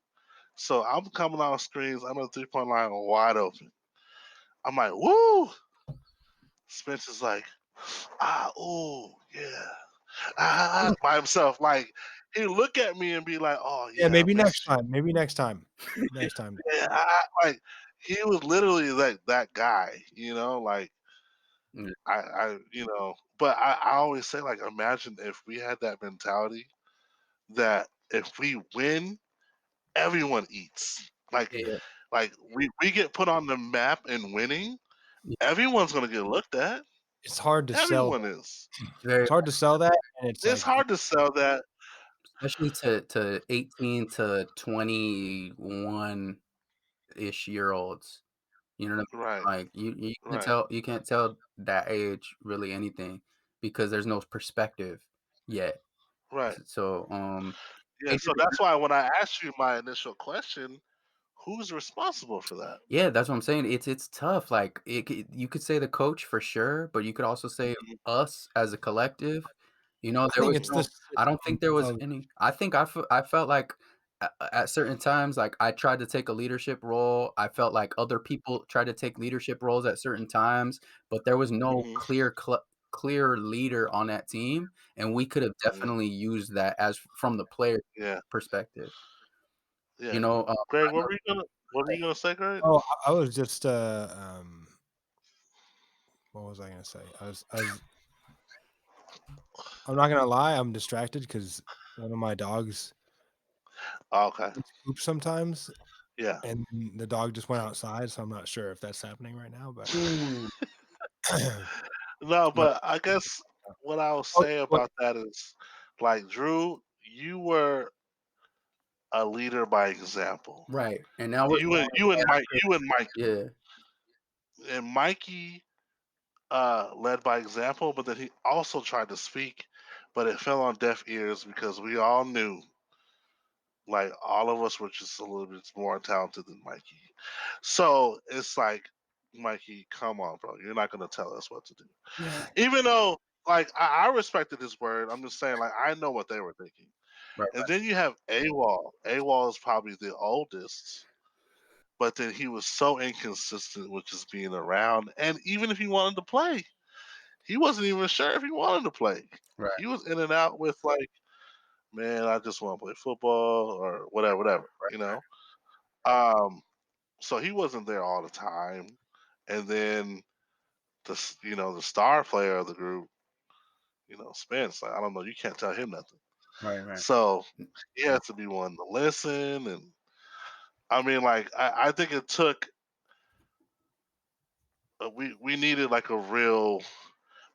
So I'm coming out of screens. I'm at the 3 point line, wide open. I'm like, woo! Spence is like, ooh, yeah, by himself. Like he look at me and be like, oh Yeah, yeah, I maybe next missed you. time. Maybe next time. Next time. Yeah, like he was literally like that guy, like Mm. but I always say like imagine if we had that mentality that if we win, everyone eats. Yeah. Like we get put on the map in winning, Yeah. everyone's gonna get looked at. It's hard to sell Everyone that. is. It's very It's hard to sell that, and it's It's like hard to sell that. especially to 18 to 21-ish year olds. You know what Right, I mean? Like you can't right, tell that age really anything because there's no perspective yet. right. So Yeah, so that's why when I asked you my initial question, who's responsible for that? yeah, that's what I'm saying. It's tough. Like you could say the coach for sure, but you could also say Mhm. us as a collective. You know, I there think was it's no. the I don't system think there was of any. I think I felt like at certain times, like I tried to take a leadership role. I felt like other people tried to take leadership roles at certain times, but there was no clear leader on that team, and we could have definitely used that as from the player Yeah. perspective. Yeah. You know, Greg, I what know. were you gonna say, Greg? Oh, I was just what was I gonna say? I'm not gonna lie, I'm distracted because one of my dogs Okay. poops sometimes, Yeah. and the dog just went outside, so I'm not sure if that's happening right now. But No, but but I guess what I'll oh, say what? about that is, like, Drew, you were a leader by example. Right, and now we're You and Mikey. yeah, And Mikey led by example, but then he also tried to speak, but it fell on deaf ears because we all knew, like, all of us were just a little bit more talented than Mikey. So it's like, Mikey, come on, bro, you're not gonna tell us what to do. Yeah, Even though, like, I respected his word, I'm just saying, like, I know what they were thinking. right, And then you have AWOL. AWOL is probably the oldest, but then he was so inconsistent with just being around. And even if he wanted to play, he wasn't even sure if he wanted to play. right, He was in and out with, like, man, I just want to play football or whatever, you know. So he wasn't there all the time. And then the star player of the group, Spence, like, I don't know, you can't tell him nothing. right. So he has to be one to listen. And I mean, like, I think it took we needed like a real.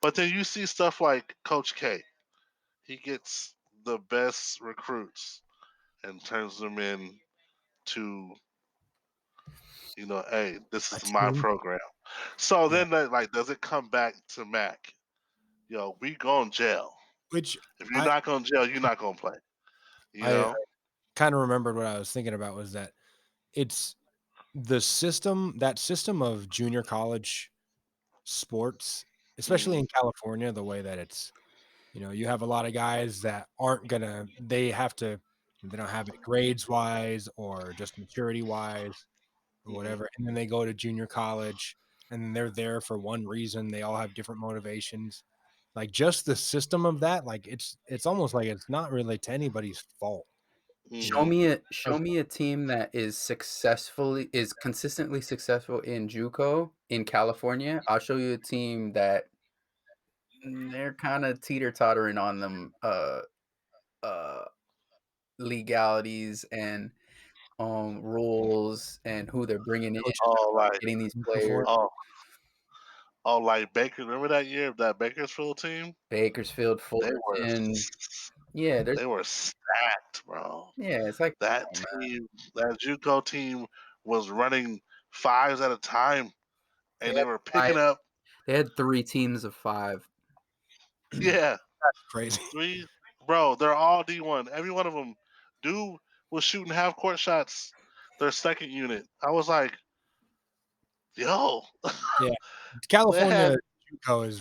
But then you see stuff like Coach K. He gets the best recruits and turns them in to, hey, this a is my team. program. So Yeah, then that, like, does it come back to Mac? We going jail. which If you're I not going jail, you're not going to play. You I know? kind of remembered what I was thinking about was that it's that system of junior college sports, especially Mhm. in California, the way that it's, you have a lot of guys that aren't gonna, they don't have it grades wise or just maturity wise or Mhm. whatever. And then they go to junior college and then they're there for one reason. They all have different motivations. Like just the system of that, like it's almost like it's not really to anybody's fault. Show Mhm. me Because a team that is consistently successful in JUCO in California. I'll show you a team that they're kind of teeter-tottering on them uh legalities and rules and who they're bringing in, coaches Oh, have like, getting these before. players. oh, like Baker. Remember that year of that Bakersfield team? Bakersfield, They were Fullerton. Yeah, there's they were stacked, bro. yeah, it's like That oh, man. team, that JUCO team, was running fives at a time, They and they had were five. picking up. They had 3 teams of 5. Yeah, Crazy. three, bro. They're all D1. Every one of them, dude was shooting half court shots. Their second unit. I was like, yo, Yeah. they California had, JUCO is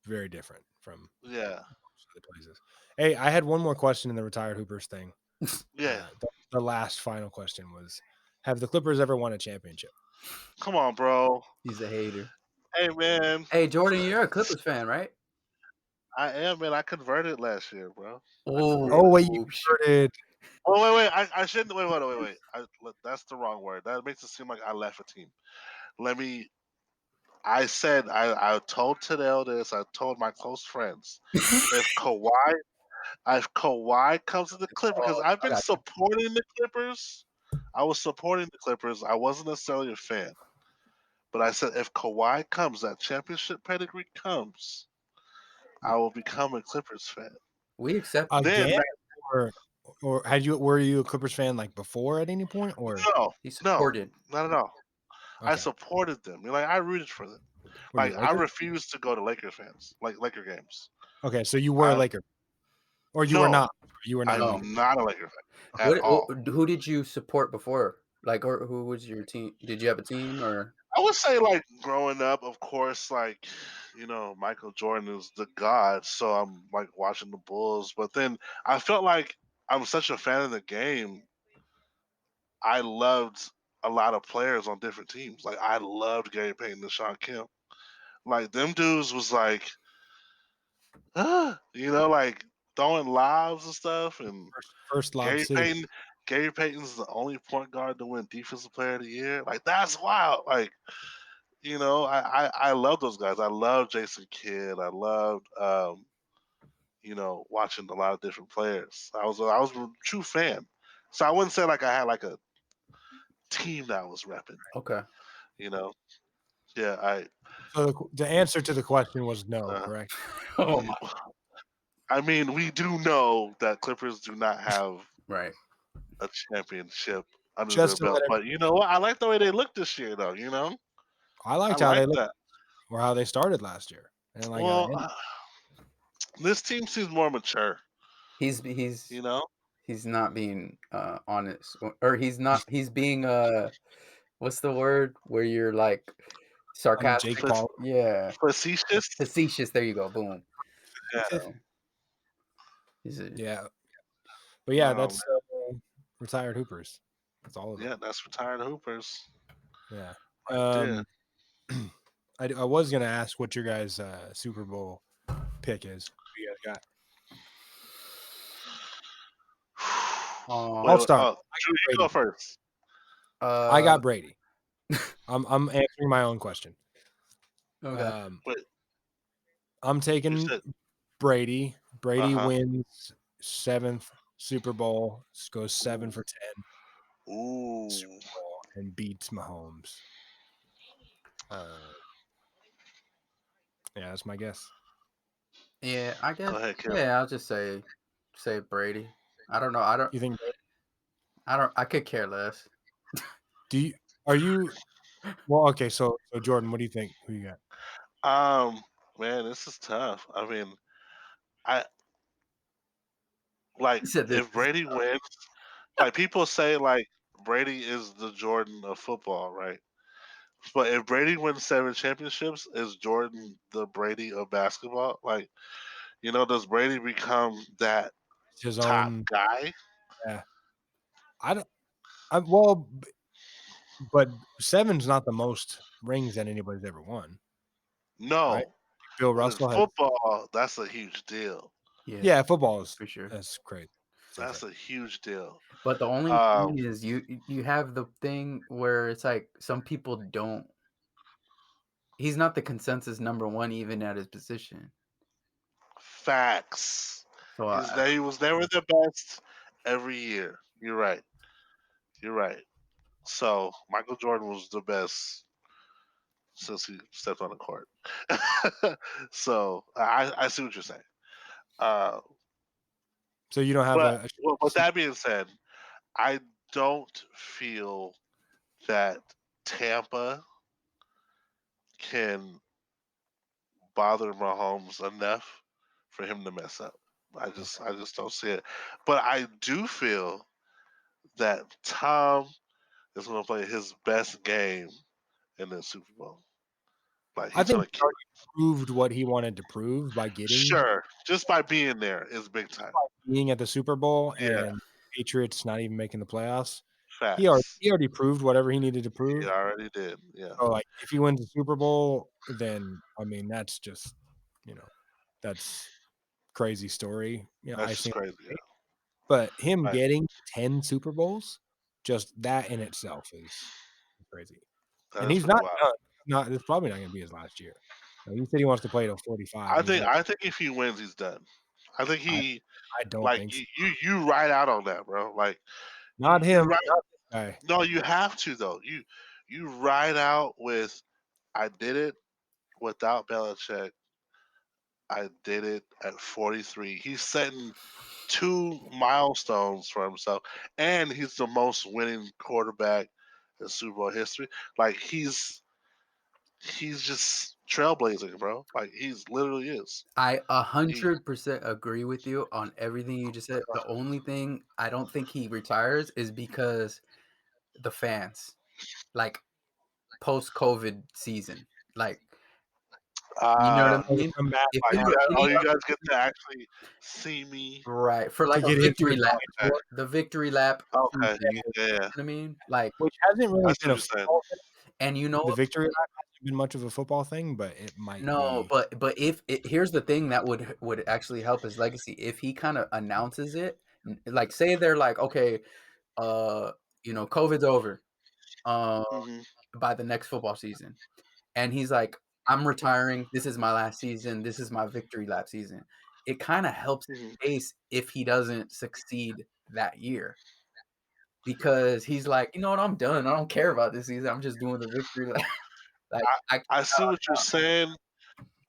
very different from yeah, most other places. Hey, I had one more question in the retired Hoopers thing. yeah. The last final question was, have the Clippers ever won a championship? Come on, bro. He's a hater. Hey, man. Hey, Jordan, you're a Clippers fan, right? I am, man. I converted last year, bro. I Oh, converted. Oh, wait, you converted. Oh, wait. I shouldn't. Wait. That's the wrong word. That makes it seem like I left a team. Let me. I said I told Tadell this. I told my close friends, if Kawhi comes to the Clippers, because I've I been got you. supporting the Clippers. I was supporting the Clippers. I wasn't necessarily a fan, but I said if Kawhi comes, that championship pedigree comes, I will become a Clippers fan. We accept you. Then Again? Or were you a Clippers fan like before at any point? Or no, He no, supported. not at all. I okay. supported them. Like, I rooted for them. Were you Like, a I Laker? refused to go to Laker fans, like Laker games. Okay, so you were a I Laker. Or you were No, not. You were not a I'm No. Laker. not a Laker fan at What all. who did you support before? Like, or who was your team? Did you have a team or? I would say, like, growing up, of course, like, Michael Jordan is the god, so I'm like watching the Bulls. But then I felt like I'm such a fan of the game. I loved a lot of players on different teams. Like, I loved Gary Payton and Sean Kemp. Like, them dudes was like, like throwing lobs and stuff. And First lob Gary city. Payton, Gary Payton's the only point guard to win Defensive Player of the Year. Like, that's wild. Like, I love those guys. I love Jason Kidd. I loved watching a lot of different players. I was a true fan. So I wouldn't say like I had like a team that I was repping. Okay. Yeah, So the answer to the question was no, correct? Oh my. I mean, we do know that Clippers do not have Right. a championship under Just their belt. But you know what? I like the way they look this year, though. I liked how they looked or how they started last year. And like this team seems more mature. He's not being honest, or he's being what's the word where you're like sarcastic? Yeah, facetious. There you go. Boom. Yeah. But yeah, that's retired hoopers. That's all of them. Yeah, that's retired hoopers. Yeah. I was gonna ask what your guys' Super Bowl pick is. What you guys got? I'll start. You go first. I got Brady. I'm answering my own question. Okay. I'm taking Brady. Brady wins 7th Super Bowl, goes 7 for 10. Ooh. Super Bowl and beats Mahomes. Yeah, that's my guess. Yeah, I guess. Go ahead, I'll just say Brady. I don't know. You think? I could care less. Are you? Well, okay. So Jordan, what do you think? Who you got? Man, this is tough. I mean, if Brady wins, like people say, like Brady is the Jordan of football, right? But if Brady wins 7 championships, is Jordan the Brady of basketball? Like, does Brady become that his top own guy? Yeah. But 7's not the most rings that anybody's ever won. No. Right? Bill Russell football, that's a huge deal. Yeah, football is for sure. That's great. That's a huge deal. But the only thing is you have the thing where it's like some people don't. He's not the consensus number 1 even at his position. Facts. So he was never the best every year. You're right. So Michael Jordan was the best since he stepped on the court. So I see what you're saying. So you don't have with that being said, I don't feel that Tampa can bother Mahomes enough for him to mess up. I just don't see it. But I do feel that Tom is going to play his best game in the Super Bowl. Like, I think he already proved what he wanted to prove by getting. Sure, just by being there is big time. Being at the Super Bowl and Patriots not even making the playoffs. Facts. He already proved whatever he needed to prove. He already did. Yeah. So like, if he wins the Super Bowl, then I mean that's just that's crazy story. That's just crazy. Yeah. But him getting 10 Super Bowls, just that in itself is crazy. And he's not done. It's probably not going to be his last year. He said he wants to play till 45. I think if he wins, he's done. I think he. I don't think so. You ride out on that, bro. Like, not him. Not this guy. No, you have to though. You ride out with, I did it without Belichick. I did it at 43. He's setting 2 milestones for himself, and he's the most winning quarterback in Super Bowl history. Like, he's just trailblazing, bro. Like, he's literally is. I 100% agree with you on everything you just said. The only thing I don't think he retires is because the fans. Like, post-COVID season. Like, you know what I Ah, mean? Come back, If like, he would, oh, you guys get to actually see me. right, for to like a get into victory the lap, tour, the victory lap Okay, season, you yeah, know what I mean? Like, which hasn't I really see been a what you're saying. football thing. and you know The victory lap hasn't been much of a football thing, but it might no, be. but if here's the thing that would actually help his legacy if he kind of announces it, like say they're like, okay, COVID's over, uh, Hmm. by the next football season, and he's like, I'm retiring. This is my last season. This is my victory lap season. It kind of helps Hmm. his case if he doesn't succeed that year because he's like, you know what, I'm done. I don't care about this season. I'm just doing the victory lap. Like I, I see what you're saying.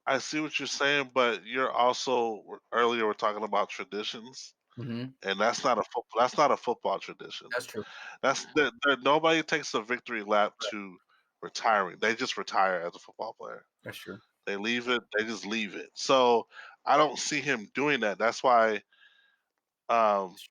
I see what you're saying, but you're also earlier we're talking about traditions, mhm, and that's not a football tradition. that's true. That's that nobody takes a victory lap to retiring. They just retire as a football player. That's true. They leave it. They just leave it. So I don't see him doing that. That's why.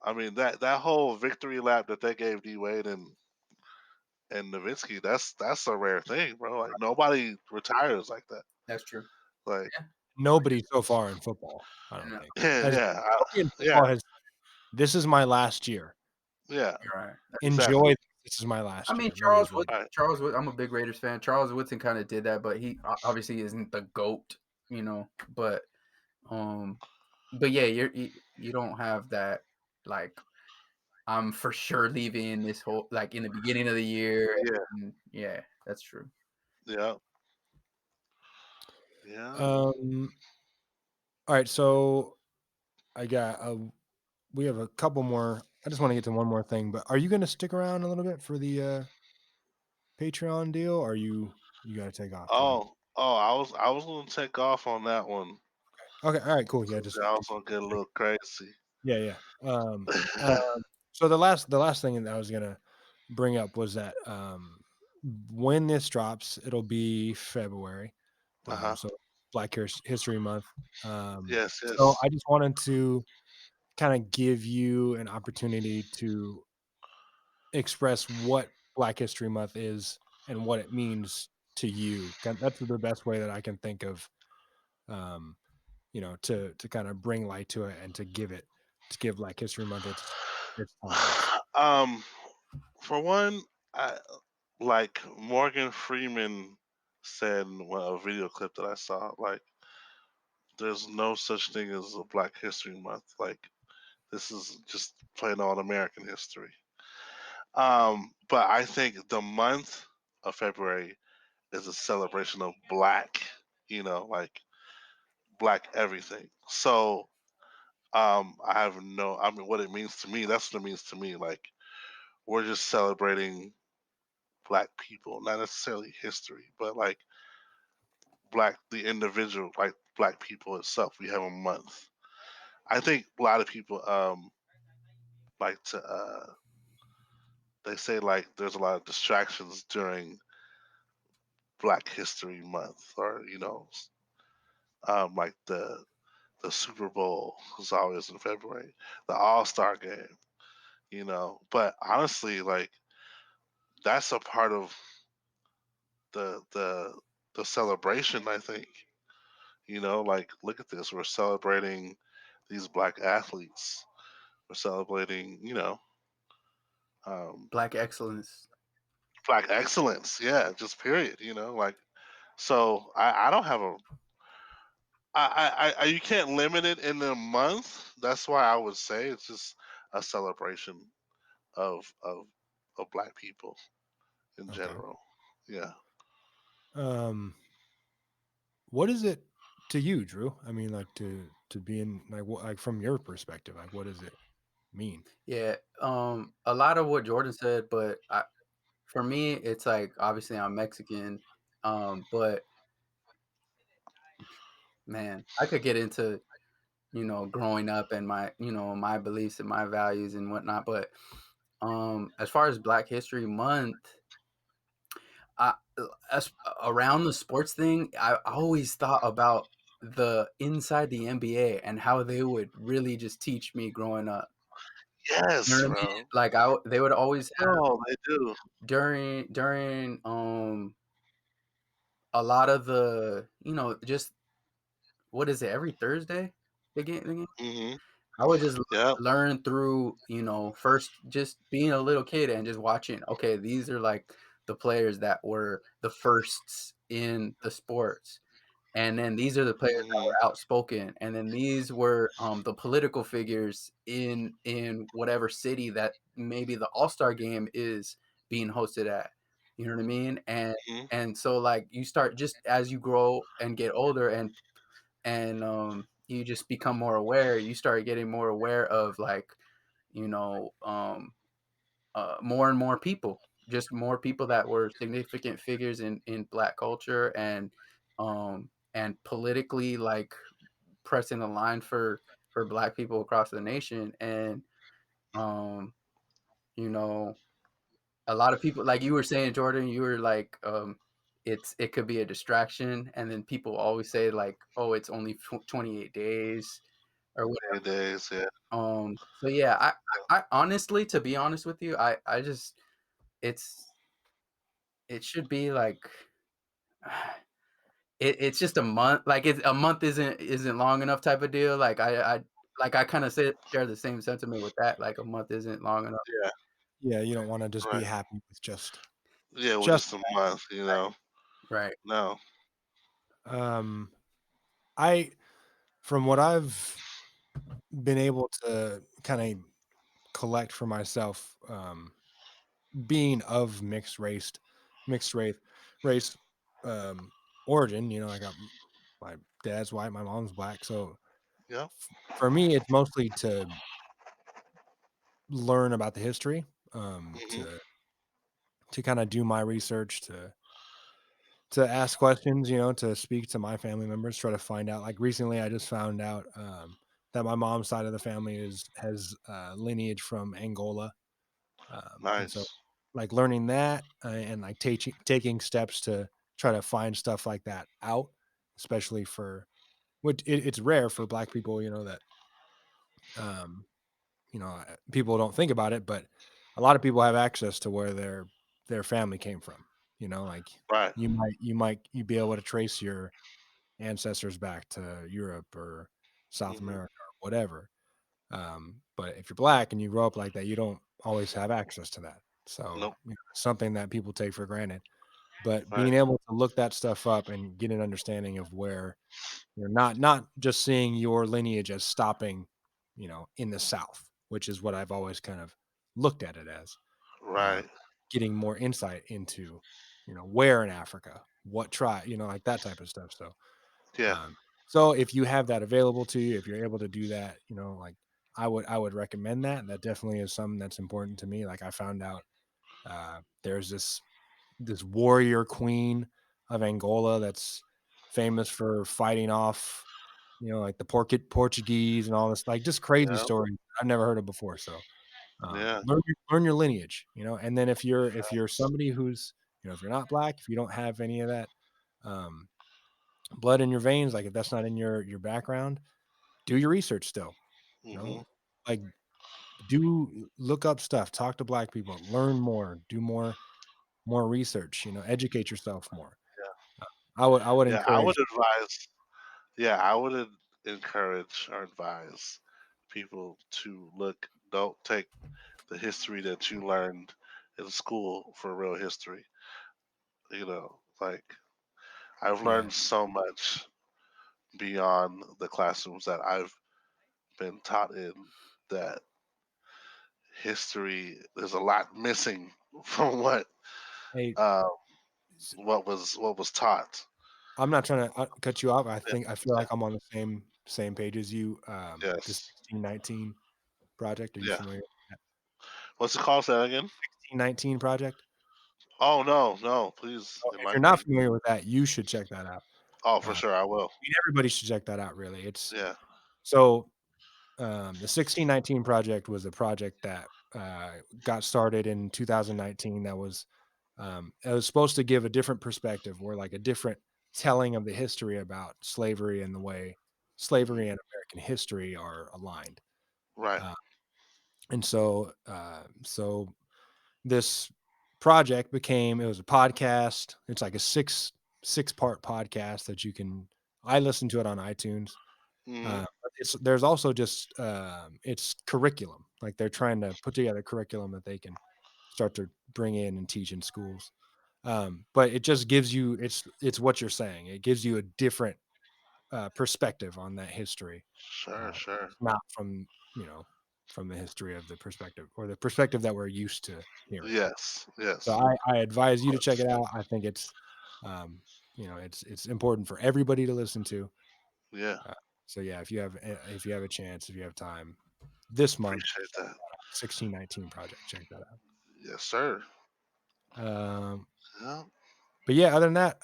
I mean that whole victory lap that they gave D Wade and Nowitzki, that's a rare thing, bro. Like nobody retires like that. That's true. Like Yeah. Nobody so far in football, I don't No, think, yeah, has yeah, nobody in yeah, football has. This is my last year. yeah. you're right. Enjoy. Exactly. This is my I last mean, year. Nobody's really. Right. Charles Wood. I'm a big Raiders fan. Charles Woodson kind of did that, but he obviously isn't the GOAT, you know. Um, but yeah, you don't have that like I'm for sure leaving this whole like in the beginning of the year. Yeah, And yeah, that's true. yeah, yeah. All right, so I got we have a couple more. I just want to get to one more thing, but are you going to stick around a little bit for the Patreon deal? Or you got to take off, Drew? Oh, I was gonna take off on that one. Okay, all right, cool. Yeah, just I was gonna get a little crazy. yeah. So the last thing that I was gonna bring up was that when this drops, it'll be February. Uh-huh. So Black History Month. Yes, So yes. I just wanted to kind of give you an opportunity to express what Black History Month is and what it means to you. That's the best way that I can think of, um, to kind of bring light to it and to give Black History Month its time. Um, for one, I like Morgan Freeman said in a video clip that I saw, like there's no such thing as a Black History Month. Like this is just plain old American history. But I think the month of February is a celebration of black, like black everything. So I mean what it means to me, that's what it means to me. Like we're just celebrating black people, not necessarily history, but like the individual, like black people itself. We have a month. I think a lot of people like to they say like there's a lot of distractions during Black History Month, or like the Super Bowl is always in February, the All Star Game, But honestly, like that's a part of the the the celebration. I think like look at this, we're celebrating these black athletes. We're celebrating, um, Black excellence. black excellence. Yeah, just period. Like so. I don't have a you can't limit it in a month. That's why I would say it's just a celebration of of of black people in Okay. general. Yeah. What is it to you, Drew? I mean, like to be in like from your perspective, like what does it mean? Yeah. A lot of what Jordan said, but for me, it's like obviously I'm Mexican, but man, I could get into growing up and my my beliefs and my values and whatnot, but as far as Black History Month, I as around the sports thing, I always thought about the inside the NBA and how they would really just teach me growing up. You know Yes, what I mean? bro. Like they would always have No, they do. during a lot of the, just what is it, every Thursday the game? Mm-hmm. I would just Yep. learn through, first just being a little kid and just watching, okay, these are like the players that were the firsts in the sports. And then these are the players that Mm-hmm. were outspoken. And then these were the political figures in whatever city that maybe the All-Star game is being hosted at. You know what I mean? Mm-hmm. And so like you start, just as you grow and get older and you just become more aware, you start getting more aware of like, you know, more and more people, just more people that were significant figures in Black culture and politically like pressing the line for Black people across the nation. And um, you know, a lot of people, like you were saying, Jordan, you were like, it could be a distraction, and then people always say like, oh, it's only 28 days or whatever. Days, yeah. So yeah, I honestly, to be honest with you, I just, it's it should be like, it's just a month. Like a month isn't long enough type of deal. Like I kind of share the same sentiment with that. Like a month isn't long enough. Yeah. Yeah, you don't want to just be Right. happy with just Yeah, well, just just a month, Right. No. um I from what I've been able to kind of collect for myself, being of mixed race um origin, I got my dad's white, my mom's black, so Yeah. for me it's mostly to learn about the history, Mm-hmm. to kind of do my research, to ask questions, to speak to my family members, try to find out. Like recently, I just found out that my mom's side of the family has lineage from Angola, and so Nice. like learning that, and like taking steps to try to find stuff like that out, especially for which it's rare for Black people, that um, people don't think about it, but a lot of people have access to where their family came from. Like Right. you be able to trace your ancestors back to Europe or South Mm-hmm. America or whatever. But if you're Black and you grow up like that, you don't always have access to that. So Nope. it's something that people take for granted. But Right. being able to look that stuff up and get an understanding of where you're not just seeing your lineage as stopping, in the South, which is what I've always kind of looked at it as, uh, Right. getting more insight into, where in Africa, what tribe, like that type of stuff. So, Yeah. um, so if you have that available to you, if you're able to do that, like I would recommend that. That definitely is something that's important to me. Like I found out there's this warrior queen of Angola that's famous for fighting off, like the Portuguese and all this, like just crazy Yeah. stories I've never heard of before. So Yeah. learn your lineage, and then if you're somebody who's, if you're not Black, if you don't have any of that um, blood in your veins, like if that's not in your background, do your research still, Mm-hmm. like do look up stuff, talk to Black people, learn more, do more research, educate yourself more. I would Yeah. I would encourage. advise. Yeah, I would encourage or advise people to look. Don't take the history that you learned in school for real history. Like I've Yeah. learned so much beyond the classrooms that I've been taught in, that history, there's a lot missing from Hey, uh, s- what was taught. I'm not trying to cut you off. Yeah, I feel like I'm on the same page as you. The yes. 1619 project. Are you Yeah. familiar with that? What's the call say again? 1619 project. Oh, no, no, please Oh, if you're enlighten not me. familiar with that, you should check that out. Oh, for I sure, I will. mean, everybody should check that out. Really, it's Yeah. so. The 1619 project was a project that got started in 2019. That was it was supposed to give a different perspective, or like a different telling of the history about slavery and the way Hmm. slavery and American history are aligned. Right. Uh, and so this project became, it was a podcast. It's like a 6-part podcast that you can. I listen to it on iTunes. Mm-hmm. There's also just it's curriculum. Like they're trying to put together curriculum that they can start to bring in and teach in schools. But it just gives you it's what you're saying. It gives you a different perspective on that history. Sure. Not from from the history of the perspective or the perspective that we're used to hearing. Yes. So I advise you to check it out. I think it's it's important for everybody to listen to. Yeah. So yeah, if you have a chance, if you have time, this month, Appreciate that. 1619 Project, check that out. Yes, sir. Yeah. But yeah, other than that,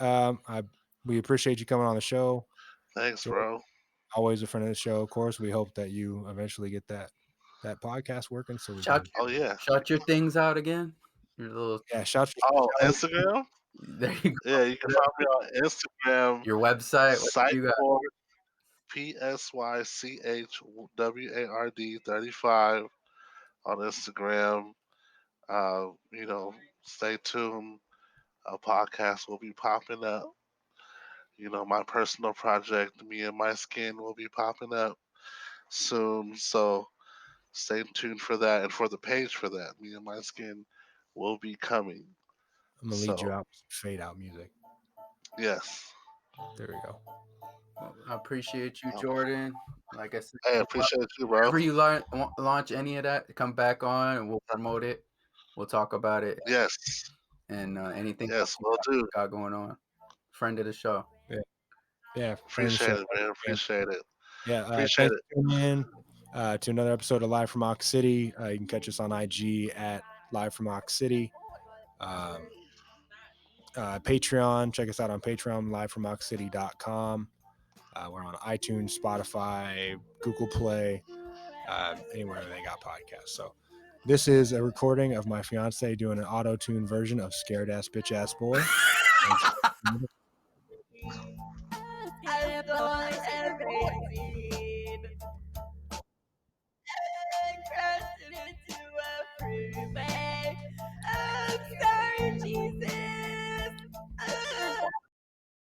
we appreciate you coming on the show. Thanks, bro. Always a friend of the show. Of course, we hope that you eventually get that podcast working. So we shout your things out again. Your little shout. Instagram. There you go. Yeah, you can find me on Instagram. Your website. Cyborg PSYCHWARD 35 on Instagram. Stay tuned. A podcast will be popping up. My personal project, Me and My Skin, will be popping up soon. So stay tuned for that. And for the page for that, Me and My Skin will be coming. I'm going to lead you out with some fade out music. Yes. There we go. Well, I appreciate you, Jordan. Like I said, I appreciate you, bro. Whenever you launch any of that, come back on and we'll promote it. We'll talk about it. Yes. And anything else we'll do. Got going on. Friend of the show. Yeah. Appreciate it, man. Appreciate it. Yeah. Appreciate it. Tuning in to another episode of Live from Ox City. You can catch us on IG at Live from Ox City. Patreon. Check us out on Patreon, livefromoxcity.com. We're on iTunes, Spotify, Google Play, anywhere they got podcasts. So this is a recording of my fiance doing an auto-tune version of Scared Ass Bitch Ass Boy.